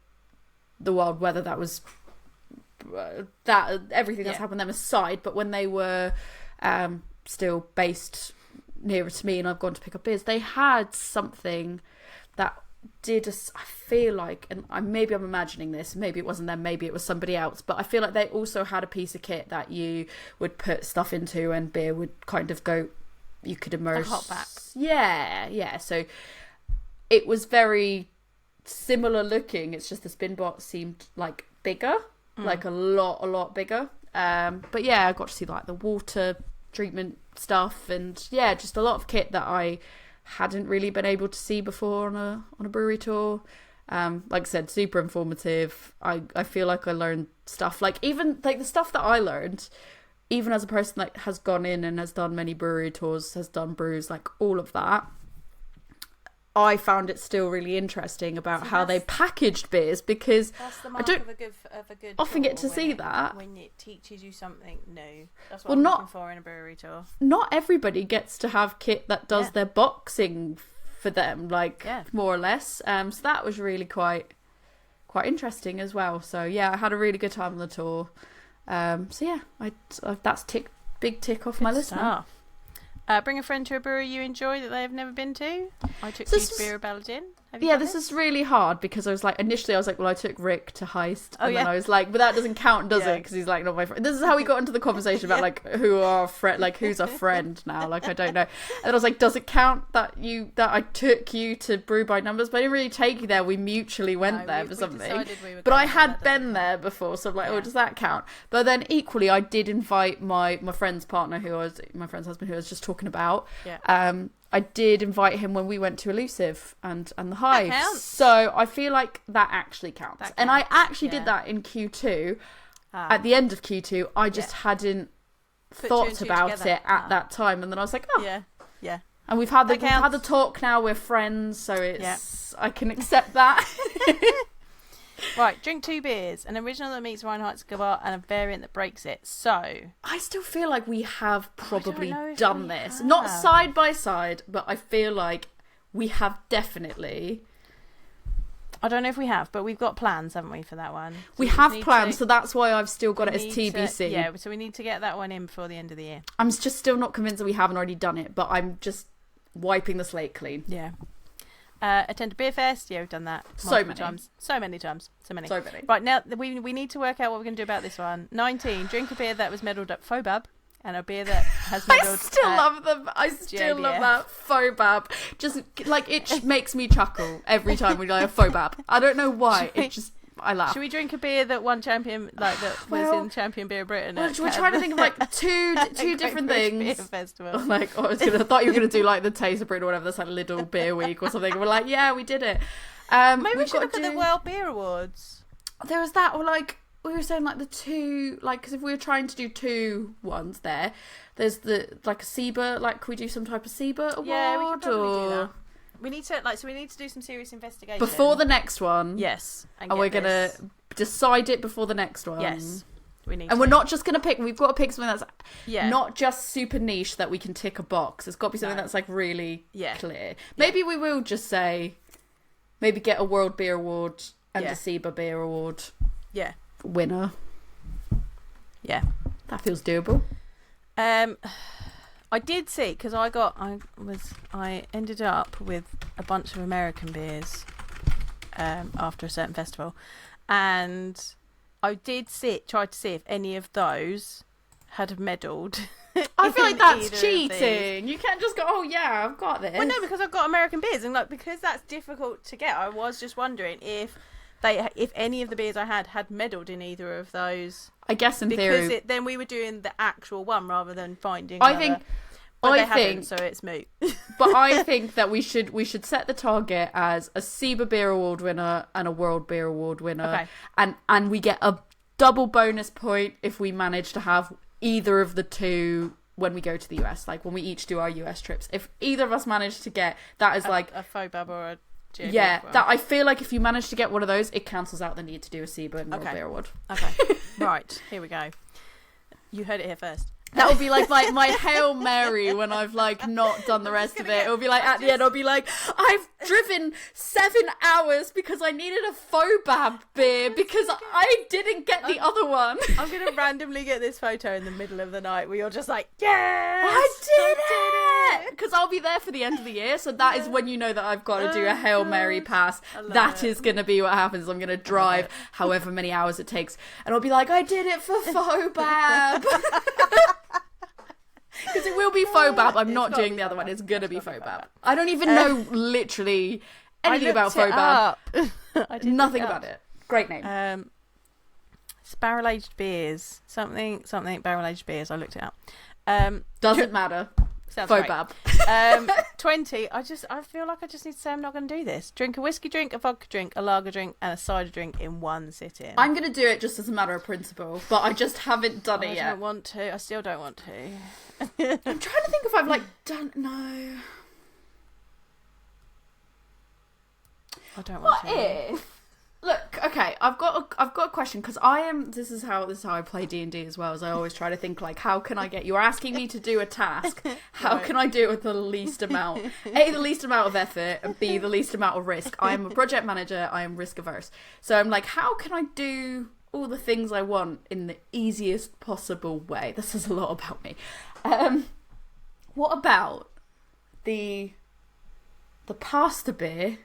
the Wild Weather that was... that everything that's happened to them aside, but when they were still based nearer to me and I've gone to pick up beers, they had something that... I feel like, and maybe I'm imagining this, maybe it wasn't them, maybe it was somebody else, but I feel like they also had a piece of kit that you would put stuff into and beer would kind of go, you could immerse. The hot back. Yeah. So it was very similar looking. It's just the spin bot seemed like bigger, like a lot bigger. But yeah, I got to see like the water treatment stuff and just a lot of kit that I hadn't really been able to see before on a brewery tour. Like I said, super informative. I feel like I learned stuff, like even like the stuff that I learned, even as a person that has gone in and has done many brewery tours, has done brews, like all of that, I found it still really interesting about how they packaged beers, because I don't of a good often get to see that. When it teaches you something new. That's what I'm looking for in a brewery tour. Not everybody gets to have kit that does their boxing for them, more or less. So that was really quite interesting as well. So yeah, I had a really good time on the tour. So yeah, that's big tick off my list now. Bring a friend to a brewery you enjoy that they have never been to. I took you to Beer Balladin. This is really hard, because I was like, initially I was like, well, I took Rick to Heist, and then I was like, but that doesn't count, does it? Because he's like not my friend. This is how we got into the conversation about like who are friend, like who's a friend now. Like I don't know. And I was like, does it count that I took you to Brew by Numbers? But I didn't really take you there. We mutually went there for something. But I had been there before, so I'm like, oh, does that count? But then equally, I did invite my friend's partner, my friend's husband, who I was just talking about. I did invite him when we went to Elusive and the Hive. So I feel like that actually counts. I actually did that in Q2. At the end of Q2, I just hadn't thought about it at that time, and then I was like, oh, yeah. And we've had the talk now. We're friends, so it's I can accept that. Right, drink 2 beers, an original that meets Reinheitsgebot and a variant that breaks it. So I still feel like we have probably done this, not side by side, but I feel like we have definitely. I don't know if we have, but we've got plans, haven't we, for that one? So we have plans, so that's why I've still got it as TBC. So we need to get that one in before the end of the year. I'm just still not convinced that we haven't already done it, but I'm just wiping the slate clean. Yeah. Attend a beer fest. Yeah, we've done that so many times. Right, now we need to work out what we're going to do about this one. 19. Drink a beer that was medalled at Fobab, and a beer that has medalled. I still love that Fobab. Just like it makes me chuckle every time we go a Fobab. I don't know why. I laugh. Should we drink a beer that won champion, like that was in Champion Beer Britain? We're trying to think of like two different things. Beer festival. Like, I thought you were gonna do like the Taste of Britain or whatever. That's like Little Beer Week or something. We're like, yeah, we did it. Maybe we should look at the World Beer Awards. There was that, or like we were saying, like the two, like because if we were trying to do 2 ones there's the like a Siebert. Like, could we do some type of Siebert award? Yeah, we could probably do that. We need to do some serious investigation before the next one. Yes, and we're gonna decide it before the next one. Yes, we need. And we're not just gonna pick. We've got to pick something that's not just super niche that we can tick a box. It's got to be something that's like really clear. Maybe we will just say, maybe get a World Beer Award and a SIBA Beer Award. Yeah, winner. Yeah, that feels doable. I did see, because I ended up with a bunch of American beers after a certain festival, and I did try to see if any of those had medalled. I feel like that's cheating. You can't just go, oh yeah, I've got this. Well, no, because I've got American beers, and like because that's difficult to get, I was just wondering if any of the beers I had medalled in either of those. I guess in theory, because then we were doing the actual one rather than finding. I think, so it's moot. But I think that we should set the target as a SIBA Beer Award winner and a World Beer Award winner, and we get a double bonus point if we manage to have either of the two when we go to the US. Like when we each do our US trips, if either of us manage to get that, is like a Fobab or a. Yeah, that I feel like if you manage to get one of those, it cancels out the need to do a SIBA and World Beer Award. Okay, right, here we go. You heard it here first. That would be like my Hail Mary when I've like not done the rest of it. It'll be like at the end I'll be like, I've driven 7 hours because I needed a Fobab beer because I didn't get the other one. I'm going to randomly get this photo in the middle of the night where you're just like, yes! I did it! Because I'll be there for the end of the year, so that is when you know that I've got to do a Hail Mary pass. That is going to be what happens. I'm going to drive however many hours it takes, and I'll be like, I did it for Fobab! Because it will be Fobab. I'm not doing the other one. It's going to be Fobab. I don't even know literally anything about Fobab. Nothing about it. Great name. It's barrel-aged beers. Something barrel-aged beers. I looked it up. Doesn't matter. Fobab. 20. I feel like I just need to say I'm not going to do this. Drink a whiskey drink, a vodka drink, a lager drink, and a cider drink in one sitting. I'm going to do it just as a matter of principle, but I just haven't done it yet. I don't want to. I still don't want to. I'm trying to think if I've like done. No. I don't want to. What if? Look, okay, I've got a question, because this is how I play D&D as well, as I always try to think like, how can I get, you're asking me to do a task, how can I do it with the least amount, A, the least amount of effort, and B, the least amount of risk. I am a project manager, I am risk averse, so I'm like, how can I do all the things I want in the easiest possible way? This says a lot about me. What about the pasta beer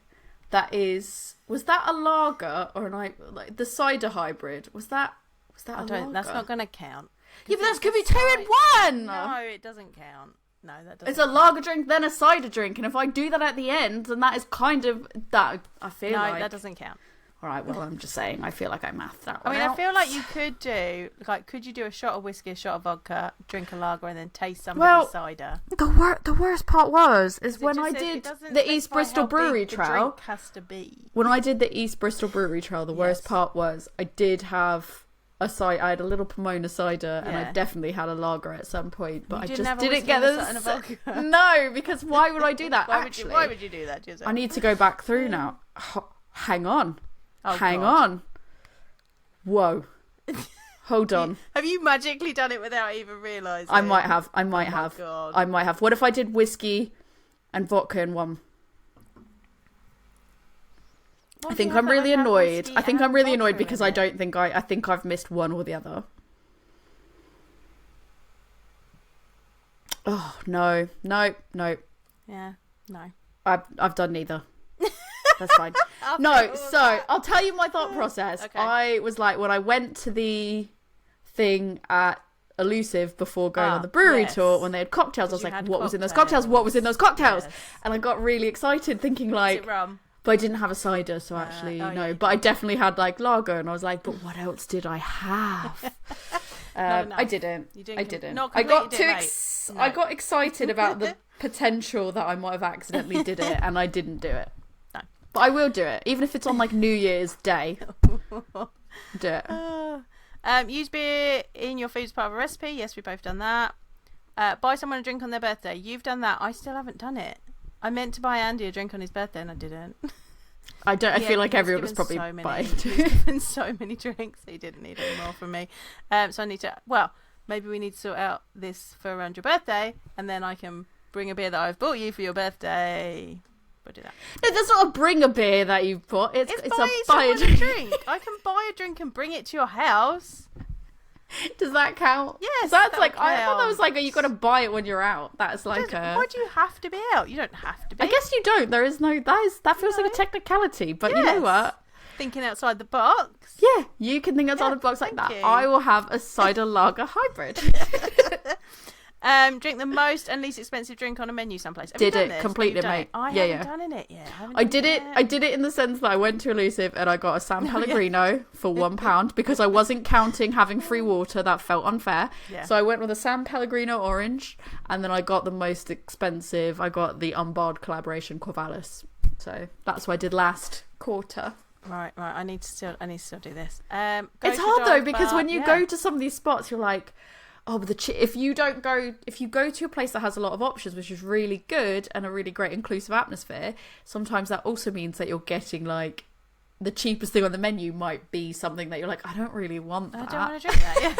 that is, was that a lager or like the cider hybrid? Was that a lager? That's not going to count. Yeah, but that could be 2 in 1. No, it doesn't count. No, that doesn't. It's a lager drink, then a cider drink, and if I do that at the end, then that is kind of that. I feel like that doesn't count. All right, well, I'm just saying, I feel like I mathed that one. I mean, I feel like you could do, like, could you do a shot of whiskey, a shot of vodka, drink a lager, and then taste somebody's cider? The worst part is when I did the East Bristol Brewery trial. The drink has to be. When I did the East Bristol Brewery trial, the worst part was I did have I had a little Pomona cider, and I definitely had a lager at some point, but I just didn't get this. No, because why would I do that? Why would you do that, Joseph? I need to go back through now. Hang on. Hang on. Whoa. Hold on. Have you magically done it without even realising? I might have. I might have. What if I did whiskey and vodka in one? I think I'm really annoyed. Because I think I've missed one or the other. Oh, no. Yeah, no. I've done neither. That's fine. No, so I'll tell you my thought process. Okay. I was like, when I went to the thing at Elusive before going on the brewery tour, when they had cocktails, I was like, what was in those cocktails? What was in those cocktails? Yes. And I got really excited thinking like... Is it rum? But I didn't have a cider, so actually, no. Yeah. But I definitely had, like, lager, and I was like, but what else did I have? I didn't. I didn't. I got excited about the potential that I might have accidentally did it, and I didn't do it. No. But I will do it, even if it's on, like, New Year's Day. Do it. Use beer in your food as part of a recipe. Yes, we've both done that. Buy someone a drink on their birthday. You've done that. I still haven't done it. I meant to buy Andy a drink on his birthday and I didn't. I feel like everyone was probably buying. He's given so many drinks. He didn't need any more from me. So I need to. Well, maybe we need to sort out this for around your birthday, and then I can bring a beer that I've bought you for your birthday. We'll do that. No, that's not a bring a beer that you've bought. It's a buy a drink. I can buy a drink and bring it to your house. Does that count? Yes. That's like I thought that was like you got to buy it when you're out. That's like why do you have to be out? You don't have to be. I guess you don't. There is no that feels like a technicality. But you know what? Thinking outside the box. Yeah, you can think outside the box like that. I will have a cider lager hybrid. Drink the most and least expensive drink on a menu someplace. Did it completely, mate? I haven't done it yet. I did it in the sense that I went to Elusive and I got a San Pellegrino for £1 because I wasn't counting having free water. That felt unfair. Yeah. So I went with a San Pellegrino orange, and then I got the most expensive. I got the unbarred collaboration Corvallis. So that's what I did last quarter. Right. I need to still do this. It's hard though because when you go to some of these spots, you're like, oh, but if you go to a place that has a lot of options, which is really good and a really great inclusive atmosphere, sometimes that also means that you're getting like the cheapest thing on the menu might be something that you're like, I don't really want that. I don't want to drink that. Yeah.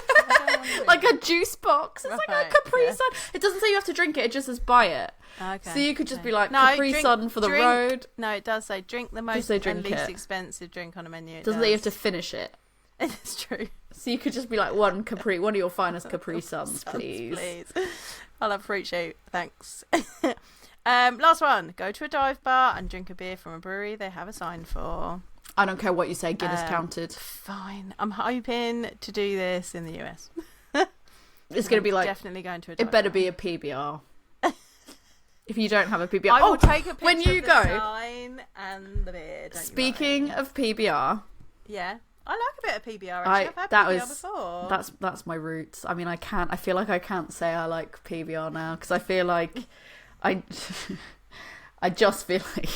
Like a juice box. It's like a Capri Sun. It doesn't say you have to drink it. It just says buy it. Okay. So you could just be like Capri Sun for the road. No, it does say drink the most and least expensive drink on a menu. It doesn't say you have to finish it. It's true. So you could just be like one of your finest Capri Suns, please. I'll have fruit shoot, thanks. Last one. Go to a dive bar and drink a beer from a brewery they have a sign for. I don't care what you say, Guinness counted. Fine. I'm hoping to do this in the US. It's going to be like... Definitely going to a dive It better bar. be a PBR. If you don't have a PBR... I will take a picture when you of the go, sign and the beer. Speaking of PBR... Yeah. I like a bit of PBR, actually. I've had PBR before. That's my roots. I mean, I feel like I can't say I like PBR now, because I feel like I just feel like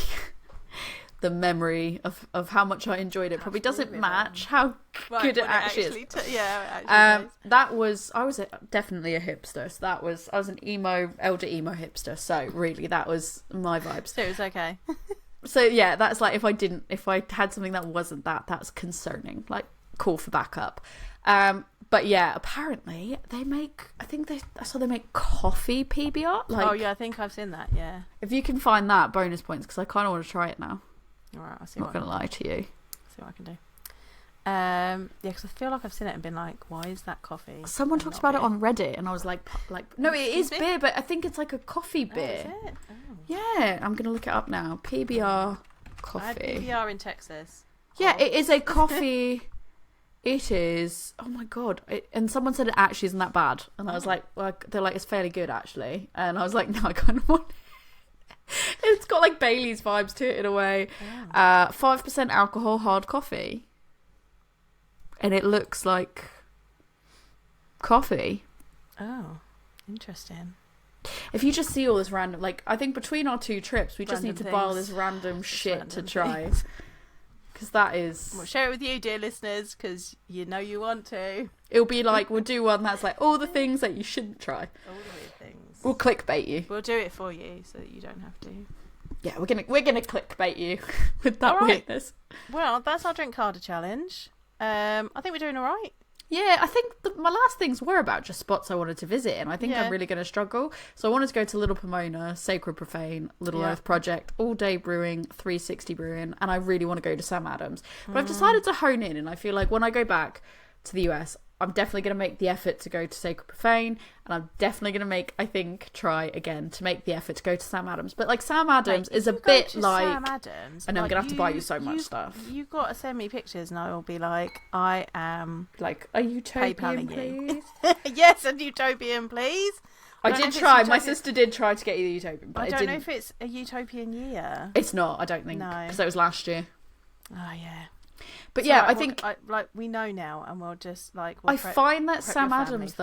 the memory of how much I enjoyed it probably doesn't match how good it actually is. I was definitely a hipster. So I was an elder emo hipster. So really, that was my vibes. So it was okay. So yeah, that's like if I had something that wasn't that's concerning. Like, call for backup. But yeah, apparently they make. I saw they make coffee PBR. Like, oh yeah, I think I've seen that. Yeah. If you can find that, bonus points, because I kind of want to try it now. All right, I'll see. I'm not gonna lie to you. See what I can do. Yeah, because I feel like I've seen it and been like, why is that coffee? Someone talks about it on Reddit, and I was like, no, it is beer, but I think it's like a coffee beer. Oh, is it? Oh. Yeah, I'm gonna look it up now. PBR coffee. I had PBR in Texas. Yeah, it is a coffee. It is. Oh my god! And someone said it actually isn't that bad, and I was like, well, they're like, it's fairly good actually, and I was like, no, I kind of want it. It's got like Bailey's vibes to it in a way. 5% alcohol, hard coffee. And it looks like coffee. Oh, interesting. If you just see all this random, like, I think between our two trips, we just need to buy all this random shit to try. because that is... We'll share it with you, dear listeners, because you know you want to. It'll be like, we'll do one that's like all the things that you shouldn't try. All the weird things. We'll clickbait you. We'll do it for you so that you don't have to. Yeah, we're gonna clickbait you with that weirdness. Well, that's our drink harder challenge. I think we're doing all right. Yeah, I think my last things were about just spots I wanted to visit, and I think I'm really going to struggle. So I wanted to go to Little Pomona, Sacred Profane, Little Earth Project, All Day Brewing, 360 Brewing, and I really want to go to Sam Adams. But I've decided to hone in, and I feel like when I go back to the US, I'm definitely going to make the effort to go to Sacred Profane, and I'm definitely going to try again to make the effort to go to Sam Adams. But like Sam Adams is a bit like Sam Adams. I know I'm going to have to buy you so much stuff. You've got to send me pictures, and I will be like, I am like, are you utopian, please? Yes, a utopian, please. I did try. My sister did try to get you the utopian, but I don't know if it's a utopian year. It's not. I don't think because it was last year. Oh yeah. But so I think we know now, and we'll just like. I find that Sam Adams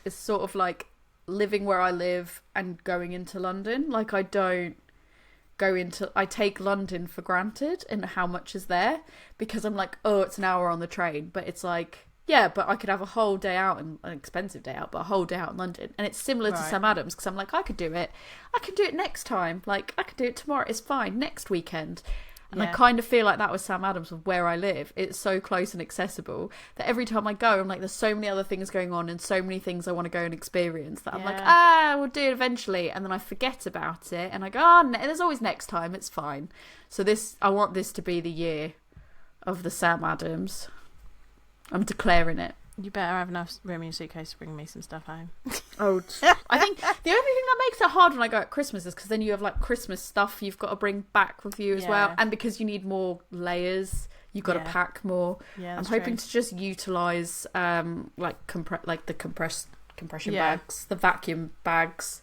is sort of like living where I live and going into London. Like I take London for granted and how much is there because I'm like, oh, it's an hour on the train, but it's like, yeah, but I could have a whole day out and an expensive day out, but a whole day out in London, and it's similar to Sam Adams because I'm like, I could do it next time. Like I could do it tomorrow. It's fine. Next weekend. And I kind of feel like that with Sam Adams with where I live. It's so close and accessible that every time I go, I'm like, there's so many other things going on and so many things I want to go and experience that I'm like, we'll do it eventually. And then I forget about it and I go, there's always next time. It's fine. So I want this to be the year of the Sam Adams. I'm declaring it. You better have enough room in your suitcase to bring me some stuff home. Oh, I think the only thing that makes it hard when I go at Christmas is because then you have like Christmas stuff you've got to bring back with you as well, and because you need more layers, you've got to pack more. Yeah, I'm hoping to just utilize the compression bags, the vacuum bags.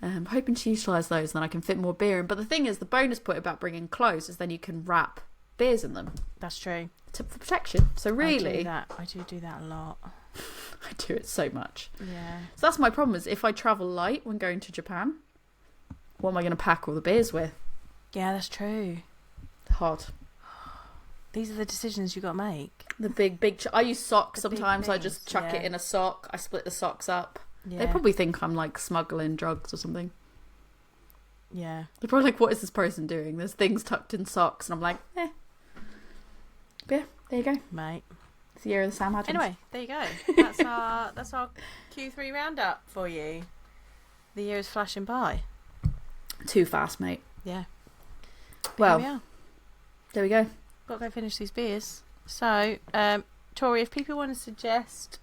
I'm hoping to utilize those, and then I can fit more beer in. But the thing is, the bonus point about bringing clothes is then you can wrap beers in them. That's true. For protection. So really, I do that a lot. I do it so much. Yeah. So that's my problem is if I travel light when going to Japan, what am I going to pack all the beers with? Yeah, that's true. Hard. These are the decisions you got to make. The big. I use socks sometimes. I just chuck it in a sock. I split the socks up. Yeah. They probably think I'm like smuggling drugs or something. Yeah. They're probably like, what is this person doing? There's things tucked in socks, and I'm like, eh. Yeah, there you go, mate. It's the year of the Sam Adams. Anyway, there you go. That's our Q3 roundup for you. The year is flashing by. Too fast, mate. Yeah. Well, there we go. Got to go finish these beers. So, Tori, if people want to suggest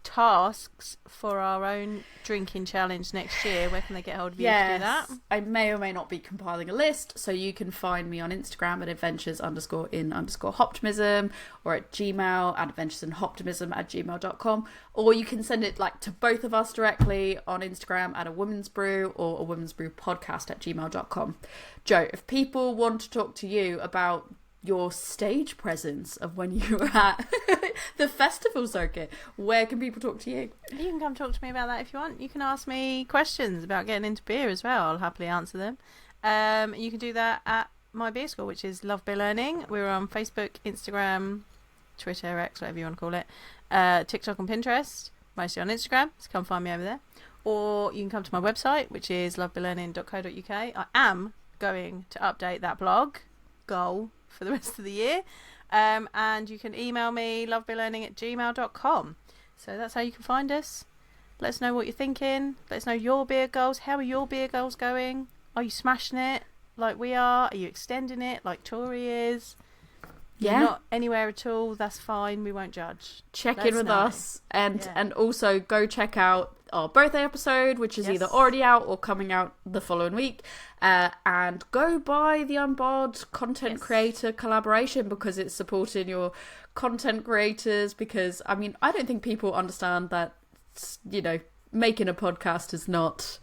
tasks for our own drinking challenge next year, where can they get hold of you to do that? I may or may not be compiling a list, so you can find me on Instagram at adventures_in_hoptimism or at Gmail at adventuresinhoptimism@gmail.com, or you can send it like to both of us directly on Instagram at a women's brew or a women's brew podcast at gmail.com. Joe, if people want to talk to you about your stage presence of when you were at the festival circuit, where can people talk to you? You can come talk to me about that if you want. You can ask me questions about getting into beer as well. I'll happily answer them. You can do that at my beer school, which is Love Beer Learning. We're on Facebook, Instagram, Twitter, X, whatever you want to call it, TikTok and Pinterest, mostly on Instagram, so come find me over there. Or you can come to my website, which is lovebeerlearning.co.uk. I am going to update that blog goal for the rest of the year, and you can email me lovebeerlearning@gmail.com. So that's how you can find us. Let us know what you're thinking. Let us know your beer goals. How are your beer goals going? Are you smashing it like we are? Are you extending it like Tori is? You're not anywhere at all, that's fine, we won't judge. Check in with us, and also go check out our birthday episode, which is either already out or coming out the following week, and go buy the Unbarred content creator collaboration because it's supporting your content creators, because I mean, I don't think people understand that, you know, making a podcast is not...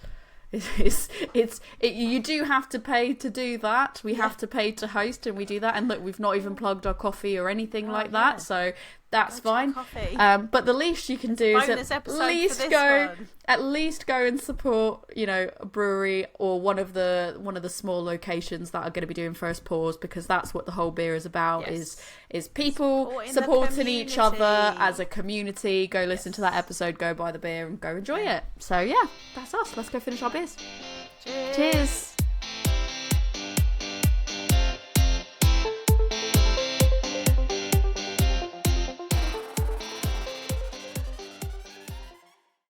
you do have to pay to do that. We have to pay to host, and we do that. And look, we've not even plugged our coffee or anything like that. So that's fine. But the least you can do is at least go and support, you know, a brewery or one of the small locations that are going to be doing first pours, because that's what the whole beer is about. Is people supporting each other as a community. Go listen to that episode, go buy the beer and go enjoy it. So yeah, that's us. Let's go finish our beers. Cheers.